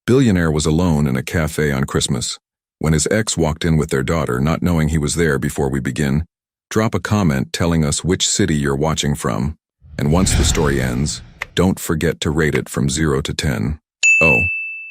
Billionaire was alone in a cafe on Christmas. When his ex walked in with their daughter, not knowing he was there before we begin, drop a comment telling us which city you're watching from. And once the story ends, don't forget to rate it from 0 to 10. Oh,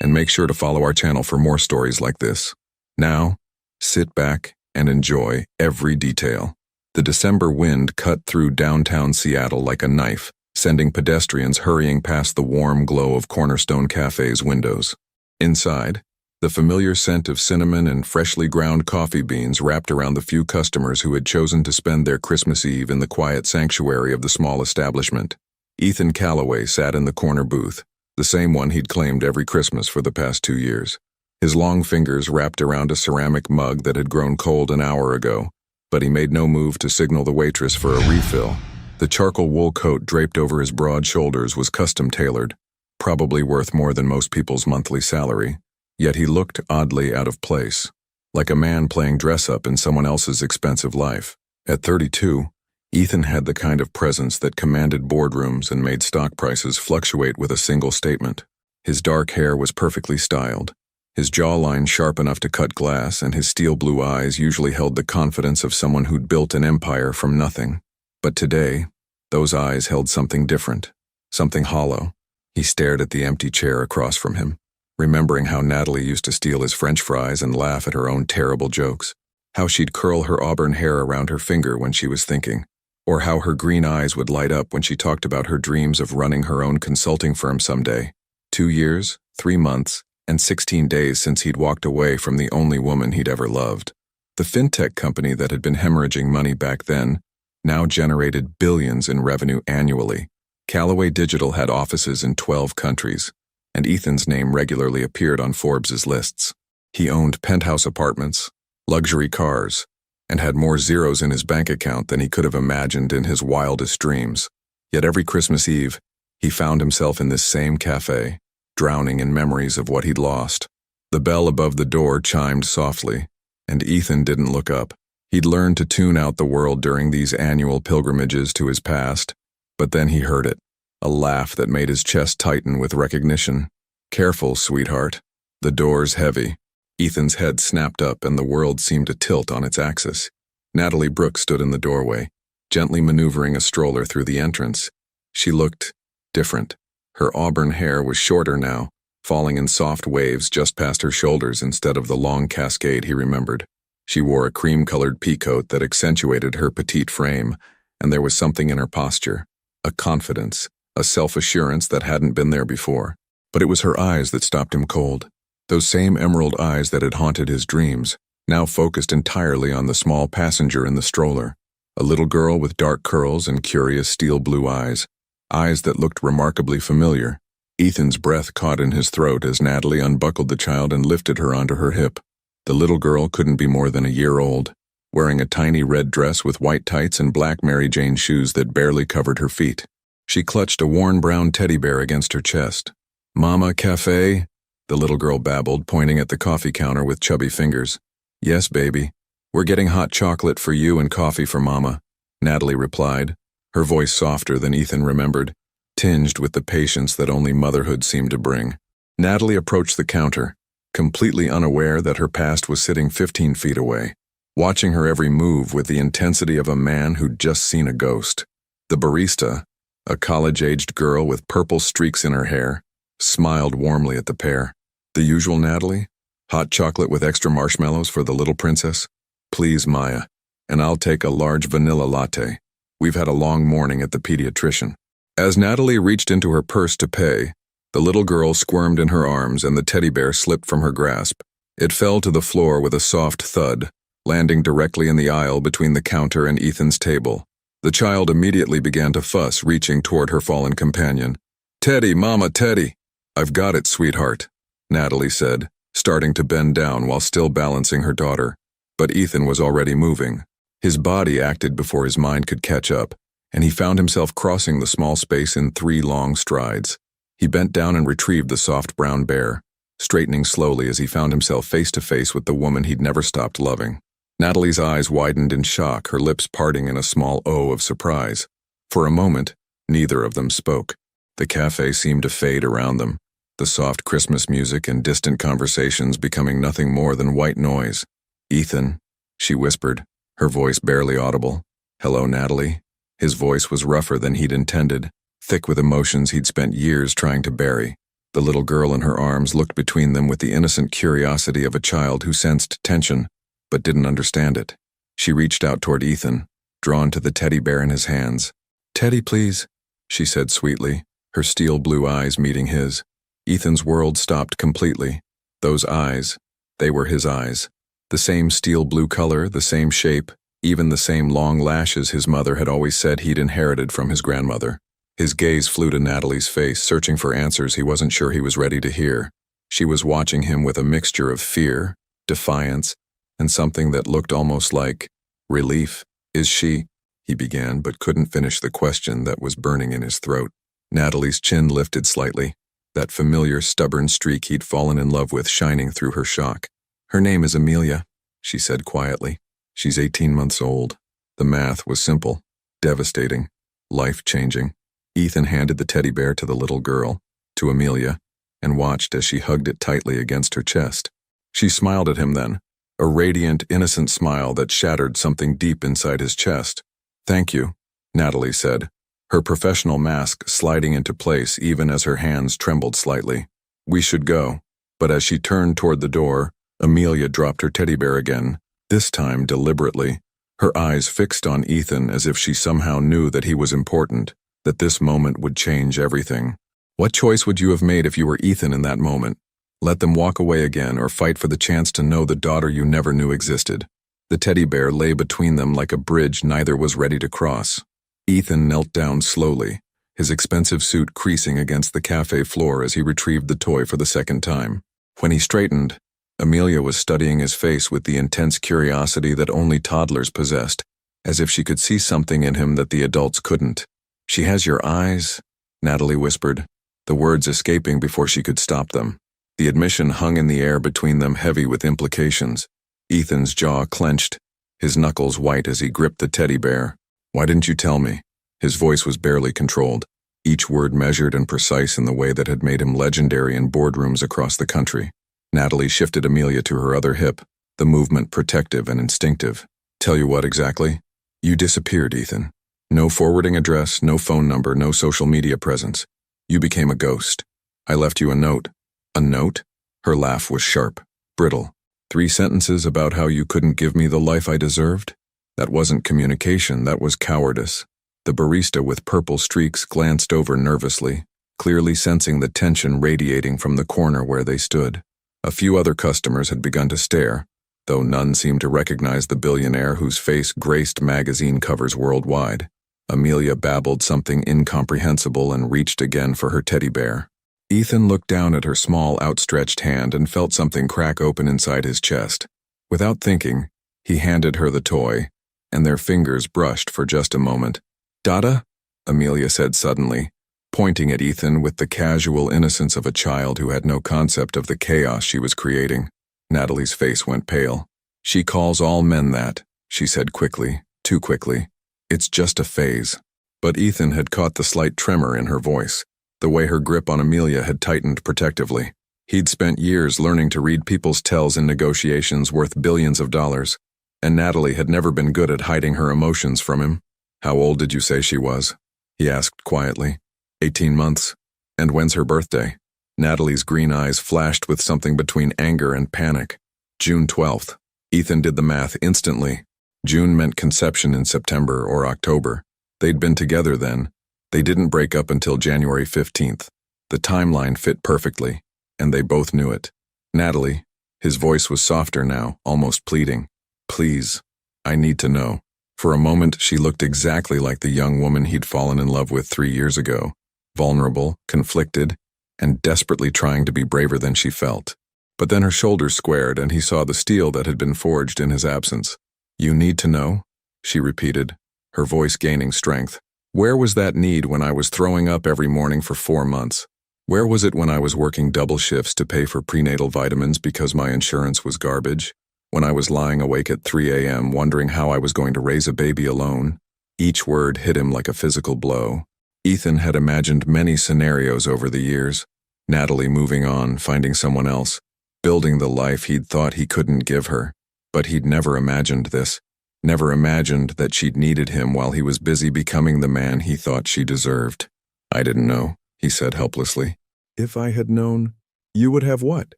and make sure to follow our channel for more stories like this. Now, sit back and enjoy every detail. The December wind cut through downtown Seattle like a knife, sending pedestrians hurrying past the warm glow of Cornerstone Cafe's windows. Inside, the familiar scent of cinnamon and freshly ground coffee beans wrapped around the few customers who had chosen to spend their Christmas Eve in the quiet sanctuary of the small establishment. Ethan Calloway sat in the corner booth, the same one he'd claimed every Christmas for the past 2 years. His long fingers wrapped around a ceramic mug that had grown cold an hour ago, but he made no move to signal the waitress for a refill. The charcoal wool coat draped over his broad shoulders was custom-tailored, probably worth more than most people's monthly salary, yet he looked oddly out of place, like a man playing dress-up in someone else's expensive life. At 32, Ethan had the kind of presence that commanded boardrooms and made stock prices fluctuate with a single statement. His dark hair was perfectly styled, his jawline sharp enough to cut glass, and his steel blue eyes usually held the confidence of someone who'd built an empire from nothing. But today, those eyes held something different, something hollow. He stared at the empty chair across from him, remembering how Natalie used to steal his French fries and laugh at her own terrible jokes, how she'd curl her auburn hair around her finger when she was thinking, or how her green eyes would light up when she talked about her dreams of running her own consulting firm someday. 2 years, 3 months, and 16 days since he'd walked away from the only woman he'd ever loved. The fintech company that had been hemorrhaging money back then now generated billions in revenue annually. Callaway Digital had offices in 12 countries, and Ethan's name regularly appeared on Forbes's lists. He owned penthouse apartments, luxury cars, and had more zeros in his bank account than he could have imagined in his wildest dreams. Yet every Christmas Eve, he found himself in this same cafe, drowning in memories of what he'd lost. The bell above the door chimed softly, and Ethan didn't look up. He'd learned to tune out the world during these annual pilgrimages to his past, but then he heard it, a laugh that made his chest tighten with recognition. "Careful, sweetheart. The door's heavy." Ethan's head snapped up and the world seemed to tilt on its axis. Natalie Brooks stood in the doorway, gently maneuvering a stroller through the entrance. She looked different. Her auburn hair was shorter now, falling in soft waves just past her shoulders instead of the long cascade he remembered. She wore a cream-colored peacoat that accentuated her petite frame, and there was something in her posture, a confidence, a self-assurance that hadn't been there before. But it was her eyes that stopped him cold. Those same emerald eyes that had haunted his dreams, now focused entirely on the small passenger in the stroller, a little girl with dark curls and curious steel blue eyes that looked remarkably familiar. Ethan's breath caught in his throat as Natalie unbuckled the child and lifted her onto her hip. The little girl couldn't be more than a year old, wearing a tiny red dress with white tights and black Mary Jane shoes that barely covered her feet. She clutched a worn brown teddy bear against her chest. "Mama, cafe?" the little girl babbled, pointing at the coffee counter with chubby fingers. "Yes, baby. We're getting hot chocolate for you and coffee for Mama," Natalie replied, her voice softer than Ethan remembered, tinged with the patience that only motherhood seemed to bring. Natalie approached the counter, completely unaware that her past was sitting 15 feet away, watching her every move with the intensity of a man who'd just seen a ghost. The barista, a college-aged girl with purple streaks in her hair, smiled warmly at the pair. "The usual, Natalie? Hot chocolate with extra marshmallows for the little princess? Please, Maya, and I'll take a large vanilla latte. We've had a long morning at the pediatrician." As Natalie reached into her purse to pay, the little girl squirmed in her arms and the teddy bear slipped from her grasp. It fell to the floor with a soft thud, landing directly in the aisle between the counter and Ethan's table. The child immediately began to fuss, reaching toward her fallen companion. "Teddy, Mama, Teddy." "I've got it, sweetheart," Natalie said, starting to bend down while still balancing her daughter. But Ethan was already moving. His body acted before his mind could catch up, and he found himself crossing the small space in 3 long strides. He bent down and retrieved the soft brown bear, straightening slowly as he found himself face to face with the woman he'd never stopped loving. Natalie's eyes widened in shock, her lips parting in a small O of surprise. For a moment, neither of them spoke. The cafe seemed to fade around them, the soft Christmas music and distant conversations becoming nothing more than white noise. "Ethan," she whispered, her voice barely audible. "Hello, Natalie." His voice was rougher than he'd intended, thick with emotions he'd spent years trying to bury. The little girl in her arms looked between them with the innocent curiosity of a child who sensed tension, but didn't understand it. She reached out toward Ethan, drawn to the teddy bear in his hands. "Teddy, please," she said sweetly, her steel blue eyes meeting his. Ethan's world stopped completely. Those eyes, they were his eyes. The same steel blue color, the same shape, even the same long lashes his mother had always said he'd inherited from his grandmother. His gaze flew to Natalie's face, searching for answers he wasn't sure he was ready to hear. She was watching him with a mixture of fear, defiance, and something that looked almost like relief. "Is she?" he began, but couldn't finish the question that was burning in his throat. Natalie's chin lifted slightly, that familiar stubborn streak he'd fallen in love with shining through her shock. "Her name is Amelia," she said quietly. "She's 18 months old." The math was simple, devastating, life-changing. Ethan handed the teddy bear to the little girl, to Amelia, and watched as she hugged it tightly against her chest. She smiled at him then, a radiant, innocent smile that shattered something deep inside his chest. "Thank you," Natalie said, her professional mask sliding into place even as her hands trembled slightly. "We should go." But as she turned toward the door, Amelia dropped her teddy bear again, this time deliberately, her eyes fixed on Ethan as if she somehow knew that he was important, that this moment would change everything. "What choice would you have made if you were Ethan in that moment? Let them walk away again or fight for the chance to know the daughter you never knew existed?" The teddy bear lay between them like a bridge neither was ready to cross. Ethan knelt down slowly, his expensive suit creasing against the cafe floor as he retrieved the toy for the second time. When he straightened, Amelia was studying his face with the intense curiosity that only toddlers possessed, as if she could see something in him that the adults couldn't. "She has your eyes," Natalie whispered, the words escaping before she could stop them. The admission hung in the air between them, heavy with implications. Ethan's jaw clenched, his knuckles white as he gripped the teddy bear. "Why didn't you tell me?" His voice was barely controlled, each word measured and precise in the way that had made him legendary in boardrooms across the country. Natalie shifted Amelia to her other hip, the movement protective and instinctive. "Tell you what exactly? You disappeared, Ethan. No forwarding address, no phone number, no social media presence. You became a ghost. I left you a note." "A note?" Her laugh was sharp, brittle. 3 sentences about how you couldn't give me the life I deserved? That wasn't communication, that was cowardice. The barista with purple streaks glanced over nervously, clearly sensing the tension radiating from the corner where they stood. A few other customers had begun to stare, though none seemed to recognize the billionaire whose face graced magazine covers worldwide. Amelia babbled something incomprehensible and reached again for her teddy bear. Ethan looked down at her small, outstretched hand and felt something crack open inside his chest. Without thinking, he handed her the toy, and their fingers brushed for just a moment. "Dada?" Amelia said suddenly, pointing at Ethan with the casual innocence of a child who had no concept of the chaos she was creating. Natalie's face went pale. "She calls all men that," she said quickly, too quickly. "It's just a phase." But Ethan had caught the slight tremor in her voice, the way her grip on Amelia had tightened protectively. He'd spent years learning to read people's tells in negotiations worth billions of dollars, and Natalie had never been good at hiding her emotions from him. "How old did you say she was?" he asked quietly. 18 months. "And when's her birthday?" Natalie's green eyes flashed with something between anger and panic. "June 12th. Ethan did the math instantly. June meant conception in September or October. They'd been together then. They didn't break up until January 15th. The timeline fit perfectly, and they both knew it. "Natalie," his voice was softer now, almost pleading. "Please, I need to know." For a moment, she looked exactly like the young woman he'd fallen in love with 3 years ago, vulnerable, conflicted, and desperately trying to be braver than she felt. But then her shoulders squared and he saw the steel that had been forged in his absence. "You need to know?" she repeated, her voice gaining strength. "Where was that need when I was throwing up every morning for 4 months? Where was it when I was working double shifts to pay for prenatal vitamins because my insurance was garbage? When I was lying awake at 3 a.m. wondering how I was going to raise a baby alone?" Each word hit him like a physical blow. Ethan had imagined many scenarios over the years, Natalie moving on, finding someone else, building the life he'd thought he couldn't give her. But he'd never imagined this. Never imagined that she'd needed him while he was busy becoming the man he thought she deserved. "I didn't know," he said helplessly. "If I had known, you would have what?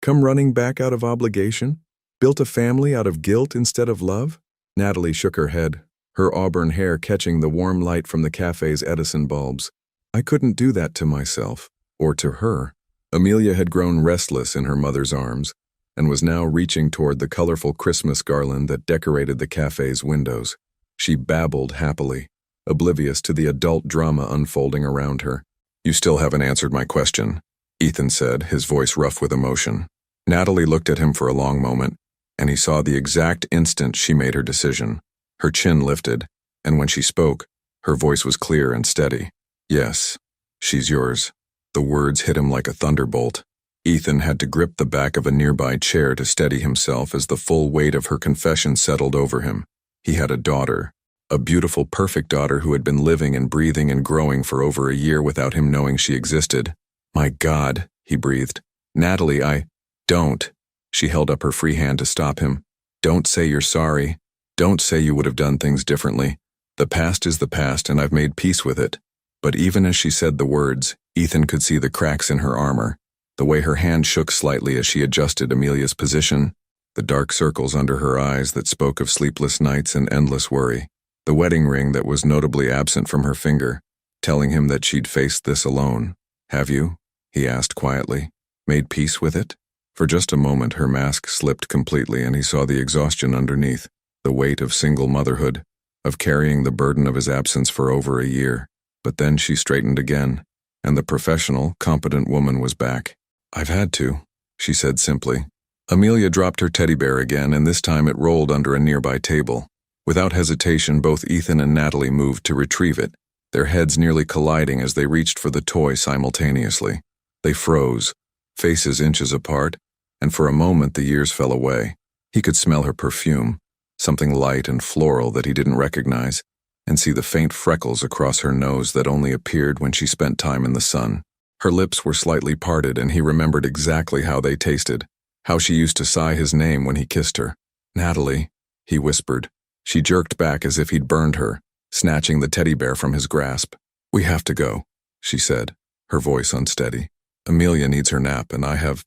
Come running back out of obligation? Built a family out of guilt instead of love?" Natalie shook her head, her auburn hair catching the warm light from the cafe's Edison bulbs. "I couldn't do that to myself, or to her." Amelia had grown restless in her mother's arms, and was now reaching toward the colorful Christmas garland that decorated the cafe's windows. She babbled happily, oblivious to the adult drama unfolding around her. "You still haven't answered my question," Ethan said, his voice rough with emotion. Natalie looked at him for a long moment, and he saw the exact instant she made her decision. Her chin lifted, and when she spoke, her voice was clear and steady. "Yes, she's yours." The words hit him like a thunderbolt. Ethan had to grip the back of a nearby chair to steady himself as the full weight of her confession settled over him. He had a daughter, a beautiful, perfect daughter who had been living and breathing and growing for over a year without him knowing she existed. "My God," he breathed. "Natalie, don't." She held up her free hand to stop him. "Don't say you're sorry. Don't say you would have done things differently. The past is the past, and I've made peace with it." But even as she said the words, Ethan could see the cracks in her armor, the way her hand shook slightly as she adjusted Amelia's position, the dark circles under her eyes that spoke of sleepless nights and endless worry, the wedding ring that was notably absent from her finger, telling him that she'd faced this alone. "Have you?" he asked quietly. "Made peace with it?" For just a moment her mask slipped completely and he saw the exhaustion underneath, the weight of single motherhood, of carrying the burden of his absence for over a year. But then she straightened again, and the professional, competent woman was back. "I've had to," she said simply. Amelia dropped her teddy bear again, and this time it rolled under a nearby table. Without hesitation, both Ethan and Natalie moved to retrieve it, their heads nearly colliding as they reached for the toy simultaneously. They froze, faces inches apart, and for a moment the years fell away. He could smell her perfume, something light and floral that he didn't recognize, and see the faint freckles across her nose that only appeared when she spent time in the sun. Her lips were slightly parted, and he remembered exactly how they tasted, how she used to sigh his name when he kissed her. "Natalie," he whispered. She jerked back as if he'd burned her, snatching the teddy bear from his grasp. "We have to go," she said, her voice unsteady. "Amelia needs her nap, and I have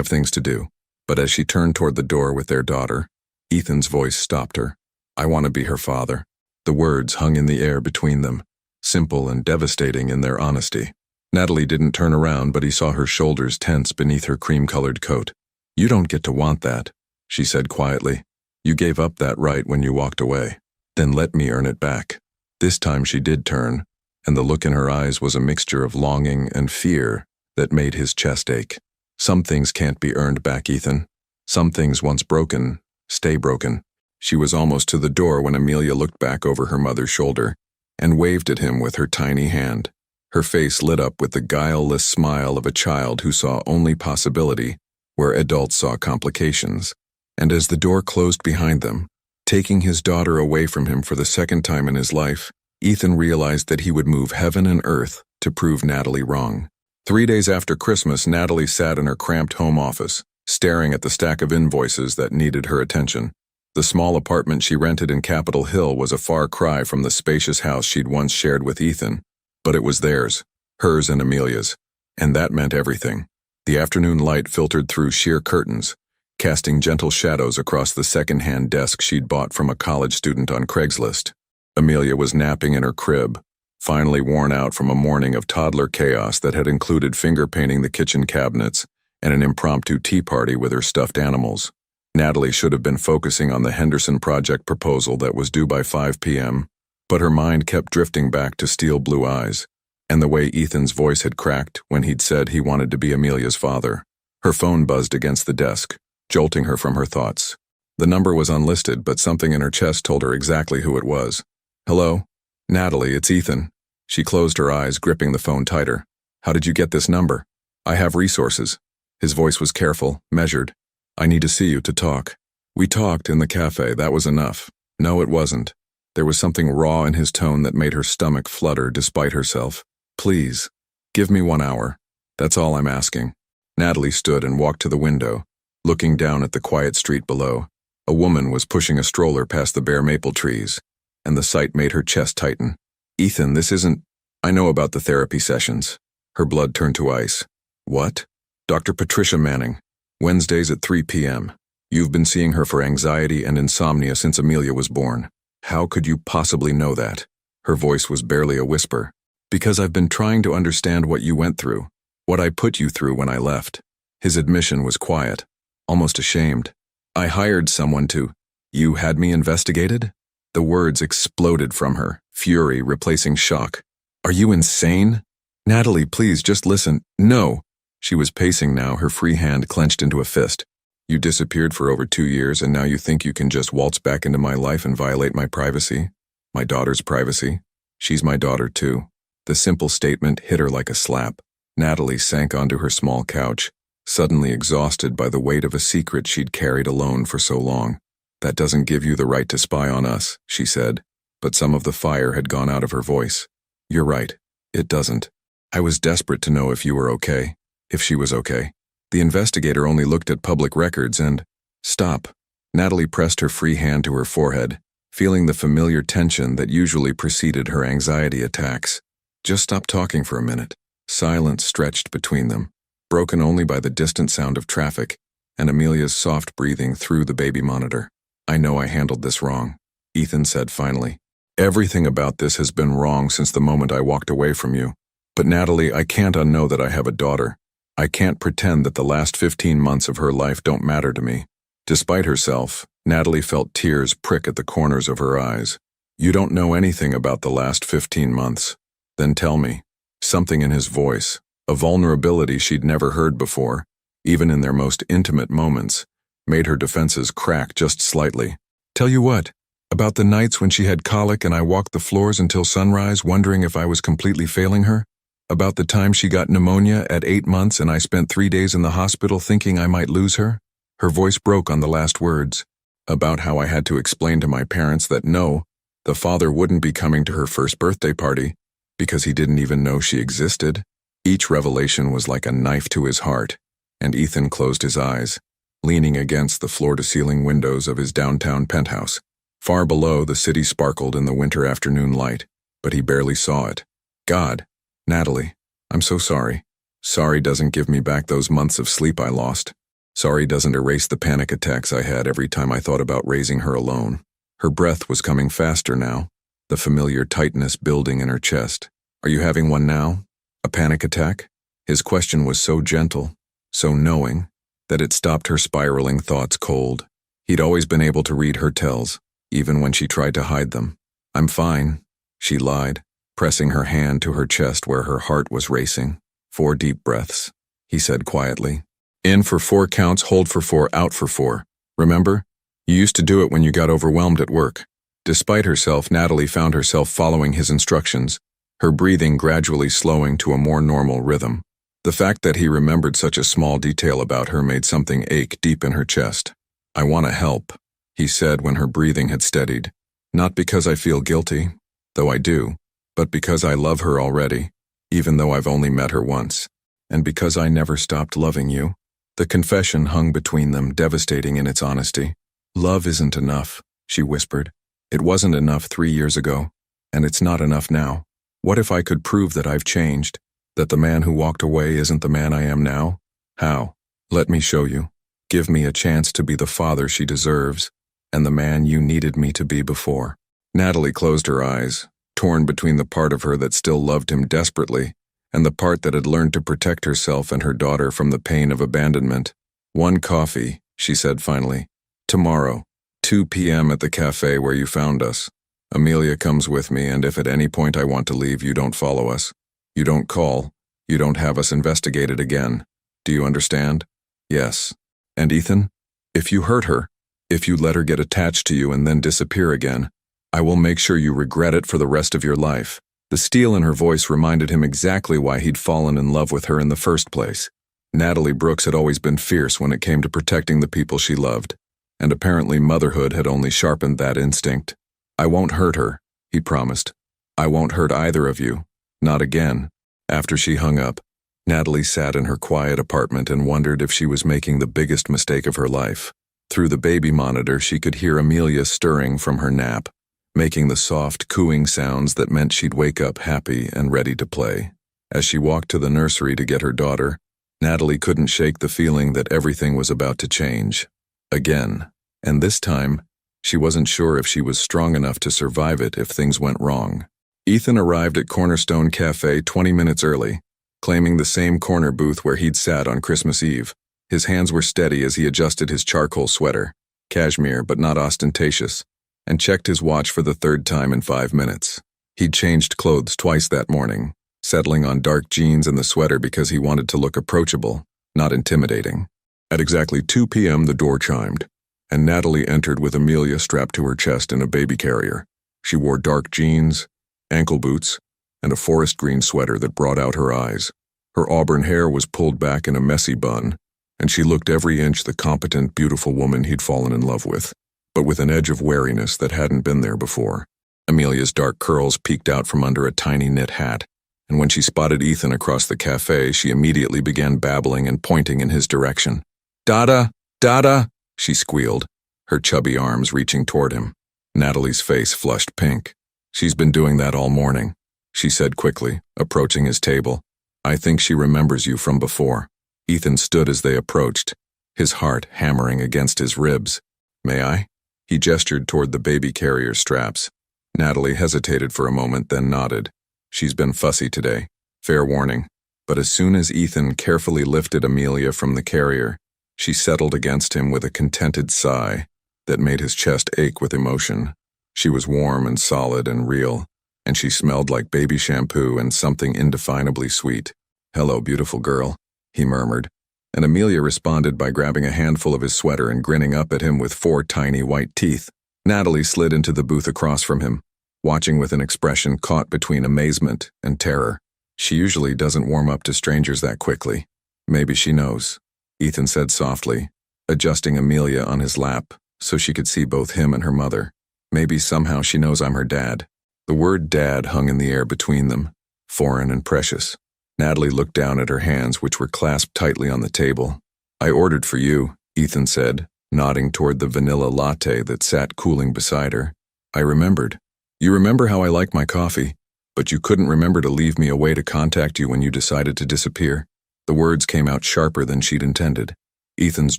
things to do." But as she turned toward the door with their daughter, Ethan's voice stopped her. "I want to be her father." The words hung in the air between them, simple and devastating in their honesty. Natalie didn't turn around, but he saw her shoulders tense beneath her cream-colored coat. "You don't get to want that," she said quietly. "You gave up that right when you walked away. Then let me earn it back." This time she did turn, and the look in her eyes was a mixture of longing and fear that made his chest ache. "Some things can't be earned back, Ethan. Some things once broken, stay broken." She was almost to the door when Amelia looked back over her mother's shoulder and waved at him with her tiny hand. Her face lit up with the guileless smile of a child who saw only possibility where adults saw complications. And as the door closed behind them, taking his daughter away from him for the second time in his life, Ethan realized that he would move heaven and earth to prove Natalie wrong. 3 days after Christmas, Natalie sat in her cramped home office, staring at the stack of invoices that needed her attention. The small apartment she rented in Capitol Hill was a far cry from the spacious house she'd once shared with Ethan, but it was theirs, hers and Amelia's, and that meant everything. The afternoon light filtered through sheer curtains, casting gentle shadows across the second-hand desk she'd bought from a college student on Craigslist. Amelia was napping in her crib, finally worn out from a morning of toddler chaos that had included finger-painting the kitchen cabinets and an impromptu tea party with her stuffed animals. Natalie should have been focusing on the Henderson project proposal that was due by 5 p.m., but her mind kept drifting back to steel blue eyes, and the way Ethan's voice had cracked when he'd said he wanted to be Amelia's father. Her phone buzzed against the desk, jolting her from her thoughts. The number was unlisted, but something in her chest told her exactly who it was. "Hello? Natalie, it's Ethan." She closed her eyes, gripping the phone tighter. "How did you get this number?" "I have resources." His voice was careful, measured. "I need to see you to talk." "We talked in the cafe, that was enough." No, it wasn't. There was something raw in his tone that made her stomach flutter despite herself. "Please, give me 1 hour. That's all I'm asking. Natalie stood and walked to the window, looking down at the quiet street below. A woman was pushing a stroller past the bare maple trees, and the sight made her chest tighten. Ethan, this isn't... I know about the therapy sessions. Her blood turned to ice. What? Dr. Patricia Manning. Wednesdays at 3 p.m. You've been seeing her for anxiety and insomnia since Amelia was born. How could you possibly know that? Her voice was barely a whisper. Because I've been trying to understand what you went through, what I put you through when I left. His admission was quiet, almost ashamed. I hired someone to... You had me investigated? The words exploded from her, fury replacing shock. Are you insane? Natalie, please just listen. No. She was pacing now, her free hand clenched into a fist. You disappeared for over 2 years and now you think you can just waltz back into my life and violate my privacy? My daughter's privacy? She's my daughter too. The simple statement hit her like a slap. Natalie sank onto her small couch, suddenly exhausted by the weight of a secret she'd carried alone for so long. That doesn't give you the right to spy on us, she said, but some of the fire had gone out of her voice. You're right, it doesn't. I was desperate to know if you were okay, if she was okay. The investigator only looked at public records and... Stop. Natalie pressed her free hand to her forehead, feeling the familiar tension that usually preceded her anxiety attacks. Just stop talking for a minute. Silence stretched between them, broken only by the distant sound of traffic and Amelia's soft breathing through the baby monitor. I know I handled this wrong, Ethan said finally. Everything about this has been wrong since the moment I walked away from you. But Natalie, I can't unknow that I have a daughter. I can't pretend that the last 15 months of her life don't matter to me. Despite herself, Natalie felt tears prick at the corners of her eyes. You don't know anything about the last 15 months. Then tell me. Something in his voice, a vulnerability she'd never heard before, even in their most intimate moments, made her defenses crack just slightly. Tell you what, about the nights when she had colic and I walked the floors until sunrise wondering if I was completely failing her? About the time she got pneumonia at 8 months and I spent 3 days in the hospital thinking I might lose her? Her voice broke on the last words. About how I had to explain to my parents that no, the father wouldn't be coming to her first birthday party, because he didn't even know she existed. Each revelation was like a knife to his heart, and Ethan closed his eyes, leaning against the floor-to-ceiling windows of his downtown penthouse. Far below, the city sparkled in the winter afternoon light, but he barely saw it. God, Natalie, I'm so sorry. Sorry doesn't give me back those months of sleep I lost. Sorry doesn't erase the panic attacks I had every time I thought about raising her alone. Her breath was coming faster now, the familiar tightness building in her chest. Are you having one now? A panic attack? His question was so gentle, so knowing, that it stopped her spiraling thoughts cold. He'd always been able to read her tells, even when she tried to hide them. I'm fine, she lied, pressing her hand to her chest where her heart was racing. 4 deep breaths, he said quietly. In for 4 counts, hold for 4, out for 4. Remember? You used to do it when you got overwhelmed at work. Despite herself, Natalie found herself following his instructions, her breathing gradually slowing to a more normal rhythm. The fact that he remembered such a small detail about her made something ache deep in her chest. I want to help, he said when her breathing had steadied. Not because I feel guilty, though I do, but because I love her already, even though I've only met her once, and because I never stopped loving you. The confession hung between them, devastating in its honesty. Love isn't enough, she whispered. It wasn't enough 3 years ago, and it's not enough now. What if I could prove that I've changed, that the man who walked away isn't the man I am now? How? Let me show you. Give me a chance to be the father she deserves, and the man you needed me to be before. Natalie closed her eyes, torn between the part of her that still loved him desperately, and the part that had learned to protect herself and her daughter from the pain of abandonment. 1 coffee, she said finally. Tomorrow, 2 p.m. at the cafe where you found us. Amelia comes with me, and if at any point I want to leave, you don't follow us. You don't call. You don't have us investigated again. Do you understand? Yes. And Ethan, if you hurt her, if you let her get attached to you and then disappear again, I will make sure you regret it for the rest of your life. The steel in her voice reminded him exactly why he'd fallen in love with her in the first place. Natalie Brooks had always been fierce when it came to protecting the people she loved, and apparently motherhood had only sharpened that instinct. I won't hurt her, he promised. I won't hurt either of you. Not again. After she hung up, Natalie sat in her quiet apartment and wondered if she was making the biggest mistake of her life. Through the baby monitor, she could hear Amelia stirring from her nap, making the soft, cooing sounds that meant she'd wake up happy and ready to play. As she walked to the nursery to get her daughter, Natalie couldn't shake the feeling that everything was about to change. Again. And this time, she wasn't sure if she was strong enough to survive it if things went wrong. Ethan arrived at Cornerstone Cafe 20 minutes early, claiming the same corner booth where he'd sat on Christmas Eve. His hands were steady as he adjusted his charcoal sweater, cashmere but not ostentatious, and checked his watch for the third time in 5 minutes. He'd changed clothes twice that morning, settling on dark jeans and the sweater because he wanted to look approachable, not intimidating. At exactly 2 p.m. the door chimed, and Natalie entered with Amelia strapped to her chest in a baby carrier. She wore dark jeans, ankle boots, and a forest green sweater that brought out her eyes. Her auburn hair was pulled back in a messy bun, and she looked every inch the competent, beautiful woman he'd fallen in love with, but with an edge of wariness that hadn't been there before. Amelia's dark curls peeked out from under a tiny knit hat, and when she spotted Ethan across the cafe, she immediately began babbling and pointing in his direction. "Dada! Dada!" she squealed, her chubby arms reaching toward him. Natalie's face flushed pink. "She's been doing that all morning," she said quickly, approaching his table. "I think she remembers you from before." Ethan stood as they approached, his heart hammering against his ribs. "May I?" He gestured toward the baby carrier straps. Natalie hesitated for a moment, then nodded. "She's been fussy today. Fair warning." But as soon as Ethan carefully lifted Amelia from the carrier, she settled against him with a contented sigh that made his chest ache with emotion. She was warm and solid and real, and she smelled like baby shampoo and something indefinably sweet. "Hello, beautiful girl," he murmured, and Amelia responded by grabbing a handful of his sweater and grinning up at him with 4 tiny white teeth. Natalie slid into the booth across from him, watching with an expression caught between amazement and terror. She usually doesn't warm up to strangers that quickly. "Maybe she knows," Ethan said softly, adjusting Amelia on his lap so she could see both him and her mother. "Maybe somehow she knows I'm her dad." The word dad hung in the air between them, foreign and precious. Natalie looked down at her hands, which were clasped tightly on the table. "I ordered for you," Ethan said, nodding toward the vanilla latte that sat cooling beside her. "I remembered. You remember how I like my coffee, but you couldn't remember to leave me a way to contact you when you decided to disappear." The words came out sharper than she'd intended. Ethan's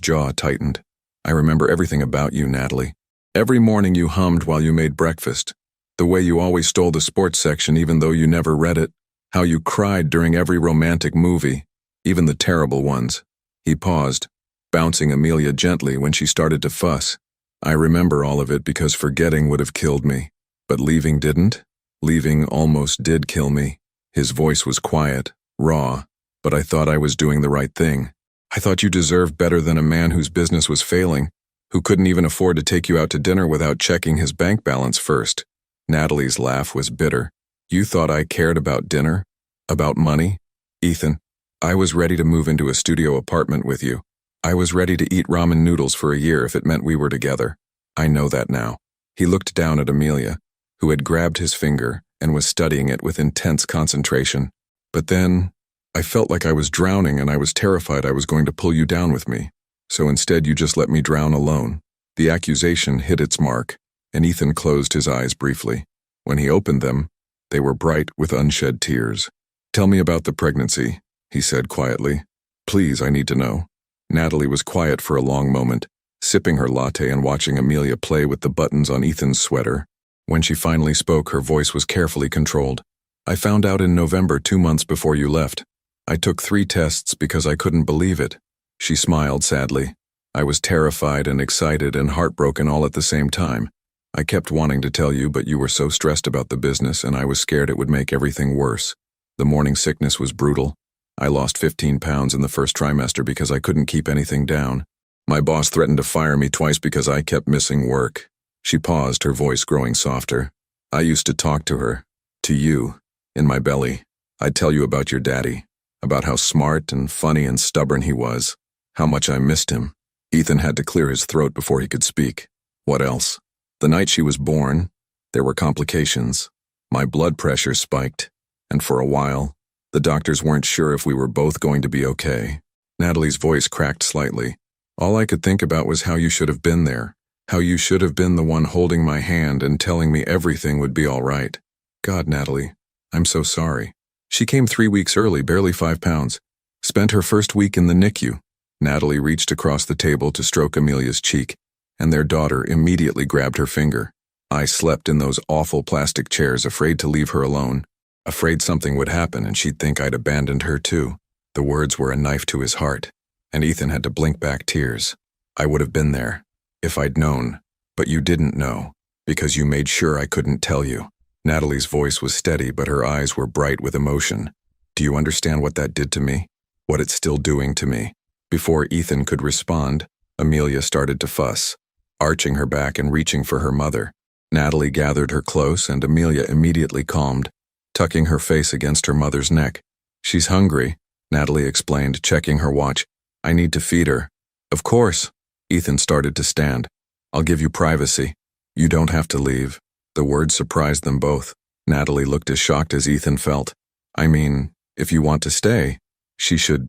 jaw tightened. "I remember everything about you, Natalie. Every morning you hummed while you made breakfast. The way you always stole the sports section even though you never read it. How you cried during every romantic movie, even the terrible ones." He paused, bouncing Amelia gently when she started to fuss. "I remember all of it because forgetting would have killed me. But leaving didn't. Leaving almost did kill me." His voice was quiet, raw, but I thought I was doing the right thing. "I thought you deserved better than a man whose business was failing, who couldn't even afford to take you out to dinner without checking his bank balance first." Natalie's laugh was bitter. "You thought I cared about dinner? About money? Ethan, I was ready to move into a studio apartment with you. I was ready to eat ramen noodles for a year if it meant we were together. I know that now." He looked down at Amelia, who had grabbed his finger and was studying it with intense concentration. "But then, I felt like I was drowning and I was terrified I was going to pull you down with me. So instead you just let me drown alone." The accusation hit its mark, and Ethan closed his eyes briefly. When he opened them, they were bright with unshed tears. "Tell me about the pregnancy," he said quietly. "Please, I need to know." Natalie was quiet for a long moment, sipping her latte and watching Amelia play with the buttons on Ethan's sweater. When she finally spoke, her voice was carefully controlled. "I found out in November, 2 months before you left. I took 3 tests because I couldn't believe it." She smiled sadly. "I was terrified and excited and heartbroken all at the same time. I kept wanting to tell you, but you were so stressed about the business and I was scared it would make everything worse. The morning sickness was brutal. I lost 15 pounds in the first trimester because I couldn't keep anything down. My boss threatened to fire me twice because I kept missing work." She paused, her voice growing softer. "I used to talk to her, to you, in my belly. I'd tell you about your daddy, about how smart and funny and stubborn he was, how much I missed him." Ethan had to clear his throat before he could speak. "What else?" "The night she was born, there were complications. My blood pressure spiked, and for a while, The doctors weren't sure if we were both going to be okay. Natalie's voice cracked slightly. All I could think about was how you should have been there. How you should have been the one holding my hand and telling me everything would be all right. God, Natalie, I'm so sorry. She came 3 weeks early, barely 5 pounds. Spent her first week in the NICU. Natalie reached across the table to stroke Amelia's cheek, and their daughter immediately grabbed her finger. I slept in those awful plastic chairs, afraid to leave her alone. Afraid something would happen and she'd think I'd abandoned her too. The words were a knife to his heart, and Ethan had to blink back tears. I would have been there, if I'd known, but you didn't know, because you made sure I couldn't tell you. Natalie's voice was steady, but her eyes were bright with emotion. Do you understand what that did to me? What it's still doing to me? Before Ethan could respond, Amelia started to fuss, arching her back and reaching for her mother. Natalie gathered her close, and Amelia immediately calmed, tucking her face against her mother's neck. She's hungry, Natalie explained, checking her watch. I need to feed her. Of course. Ethan started to stand. I'll give you privacy. You don't have to leave. The words surprised them both. Natalie looked as shocked as Ethan felt. I mean, if you want to stay, she should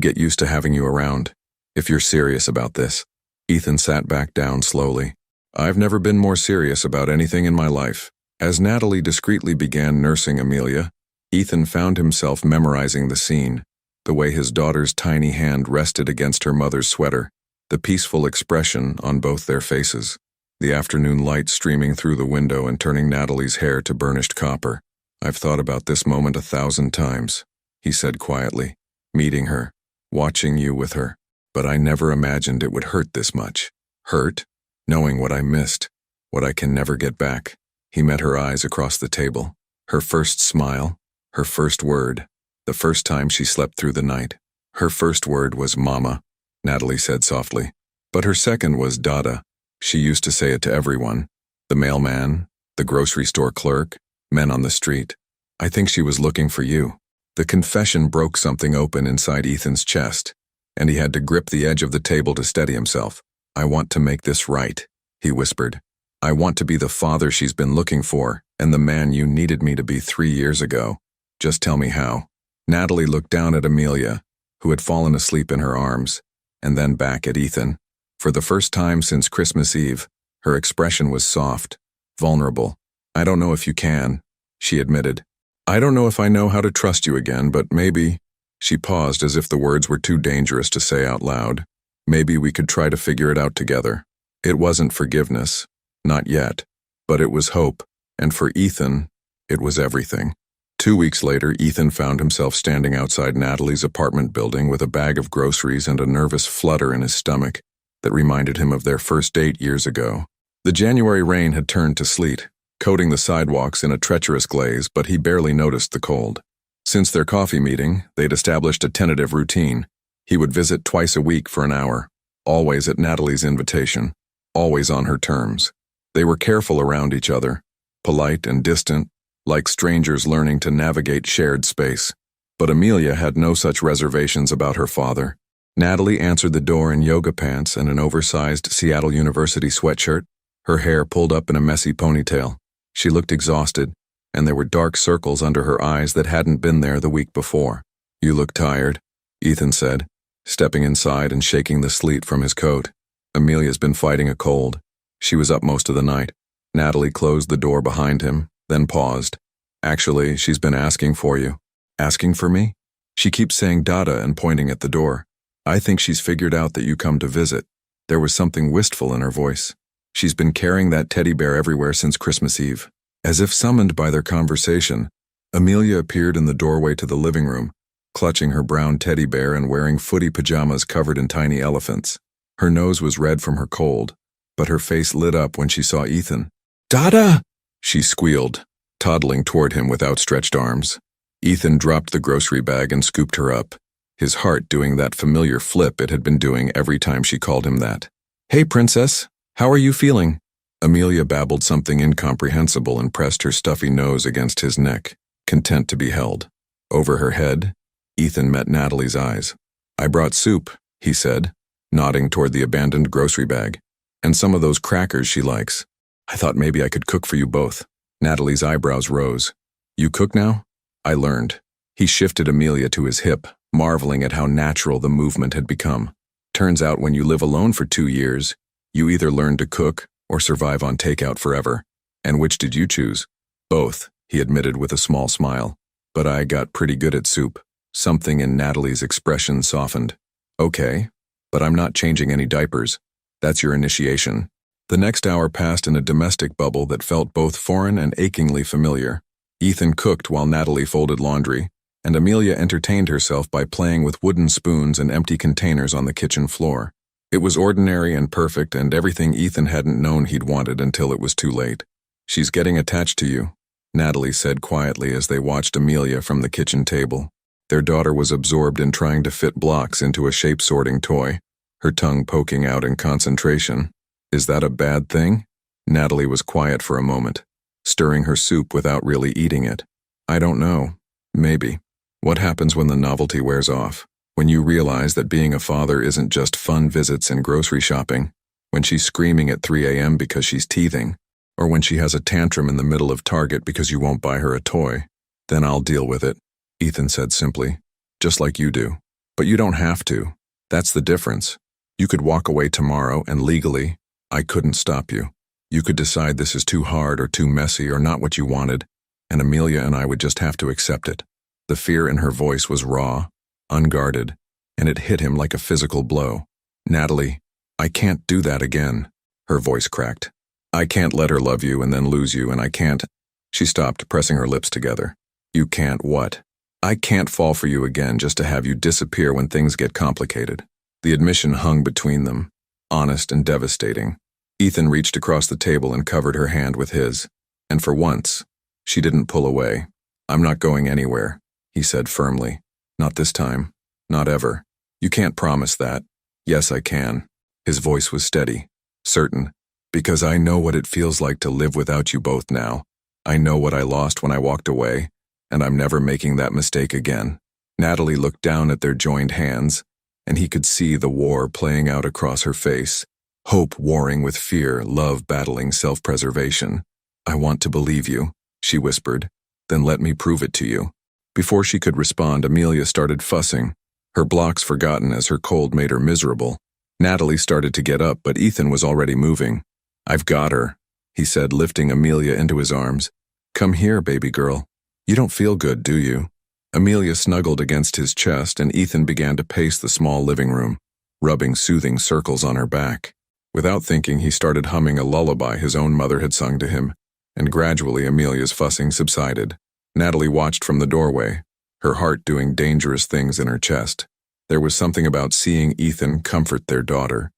get used to having you around. If you're serious about this. Ethan sat back down slowly. I've never been more serious about anything in my life. As Natalie discreetly began nursing Amelia, Ethan found himself memorizing the scene, the way his daughter's tiny hand rested against her mother's sweater, the peaceful expression on both their faces, the afternoon light streaming through the window and turning Natalie's hair to burnished copper. I've thought about this moment 1,000 times, he said quietly, meeting her, watching you with her, but I never imagined it would hurt this much. Hurt? Knowing what I missed, what I can never get back. He met her eyes across the table. Her first smile, her first word, the first time she slept through the night. Her first word was Mama, Natalie said softly. But her second was Dada. She used to say it to everyone. The mailman, the grocery store clerk, men on the street. I think she was looking for you. The confession broke something open inside Ethan's chest, and he had to grip the edge of the table to steady himself. I want to make this right, he whispered. I want to be the father she's been looking for, and the man you needed me to be 3 years ago. Just tell me how. Natalie looked down at Amelia, who had fallen asleep in her arms, and then back at Ethan. For the first time since Christmas Eve, her expression was soft, vulnerable. I don't know if you can, she admitted. I don't know if I know how to trust you again, but maybe. She paused as if the words were too dangerous to say out loud. Maybe we could try to figure it out together. It wasn't forgiveness. Not yet. But it was hope. And for Ethan, it was everything. 2 weeks later, Ethan found himself standing outside Natalie's apartment building with a bag of groceries and a nervous flutter in his stomach that reminded him of their first date years ago. The January rain had turned to sleet, coating the sidewalks in a treacherous glaze, but he barely noticed the cold. Since their coffee meeting, they'd established a tentative routine. He would visit twice a week for an hour, always at Natalie's invitation, always on her terms. They were careful around each other, polite and distant, like strangers learning to navigate shared space. But Amelia had no such reservations about her father. Natalie answered the door in yoga pants and an oversized Seattle University sweatshirt, her hair pulled up in a messy ponytail. She looked exhausted, and there were dark circles under her eyes that hadn't been there the week before. You look tired, Ethan said, stepping inside and shaking the sleet from his coat. Amelia's been fighting a cold. She was up most of the night. Natalie closed the door behind him, then paused. Actually, she's been asking for you. Asking for me? She keeps saying Dada and pointing at the door. I think she's figured out that you come to visit. There was something wistful in her voice. She's been carrying that teddy bear everywhere since Christmas Eve. As if summoned by their conversation, Amelia appeared in the doorway to the living room, clutching her brown teddy bear and wearing footy pajamas covered in tiny elephants. Her nose was red from her cold, but her face lit up when she saw Ethan. Dada! She squealed, toddling toward him with outstretched arms. Ethan dropped the grocery bag and scooped her up, his heart doing that familiar flip it had been doing every time she called him that. Hey, princess, how are you feeling? Amelia babbled something incomprehensible and pressed her stuffy nose against his neck, content to be held. Over her head, Ethan met Natalie's eyes. I brought soup, he said, nodding toward the abandoned grocery bag, and some of those crackers she likes. I thought maybe I could cook for you both. Natalie's eyebrows rose. You cook now? I learned, He shifted Amelia to his hip, marveling at how natural the movement had become. Turns out when you live alone for 2 years, you either learn to cook or survive on takeout forever. And which did you choose? Both, he admitted with a small smile. But I got pretty good at soup. Something in Natalie's expression softened. Okay, but I'm not changing any diapers. That's your initiation. The next hour passed in a domestic bubble that felt both foreign and achingly familiar. Ethan cooked while Natalie folded laundry, and Amelia entertained herself by playing with wooden spoons and empty containers on the kitchen floor. It was ordinary and perfect and everything Ethan hadn't known he'd wanted until it was too late. She's getting attached to you, Natalie said quietly as they watched Amelia from the kitchen table. Their daughter was absorbed in trying to fit blocks into a shape-sorting toy, her tongue poking out in concentration. Is that a bad thing? Natalie was quiet for a moment, stirring her soup without really eating it. I don't know. Maybe. What happens when the novelty wears off? When you realize that being a father isn't just fun visits and grocery shopping? When she's screaming at 3 a.m. because she's teething? Or when she has a tantrum in the middle of Target because you won't buy her a toy? Then I'll deal with it, Ethan said simply. Just like you do. But you don't have to. That's the difference. You could walk away tomorrow and legally, I couldn't stop you. You could decide this is too hard or too messy or not what you wanted, and Amelia and I would just have to accept it. The fear in her voice was raw, unguarded, and it hit him like a physical blow. Natalie, I can't do that again. Her voice cracked. I can't let her love you and then lose you, and I can't. She stopped, pressing her lips together. You can't what? I can't fall for you again just to have you disappear when things get complicated. The admission hung between them, honest and devastating. Ethan reached across the table and covered her hand with his. And for once, she didn't pull away. I'm not going anywhere, he said firmly. Not this time. Not ever. You can't promise that. Yes, I can. His voice was steady, certain. Because I know what it feels like to live without you both now. I know what I lost when I walked away, and I'm never making that mistake again. Natalie looked down at their joined hands, and he could see the war playing out across her face. Hope warring with fear, love battling self-preservation. I want to believe you, she whispered. Then let me prove it to you. Before she could respond, Amelia started fussing, her blocks forgotten as her cold made her miserable. Natalie started to get up, but Ethan was already moving. I've got her, he said, lifting Amelia into his arms. Come here, baby girl. You don't feel good, do you? Amelia snuggled against his chest, and Ethan began to pace the small living room, rubbing soothing circles on her back. Without thinking, he started humming a lullaby his own mother had sung to him, and gradually Amelia's fussing subsided. Natalie watched from the doorway, her heart doing dangerous things in her chest. There was something about seeing Ethan comfort their daughter,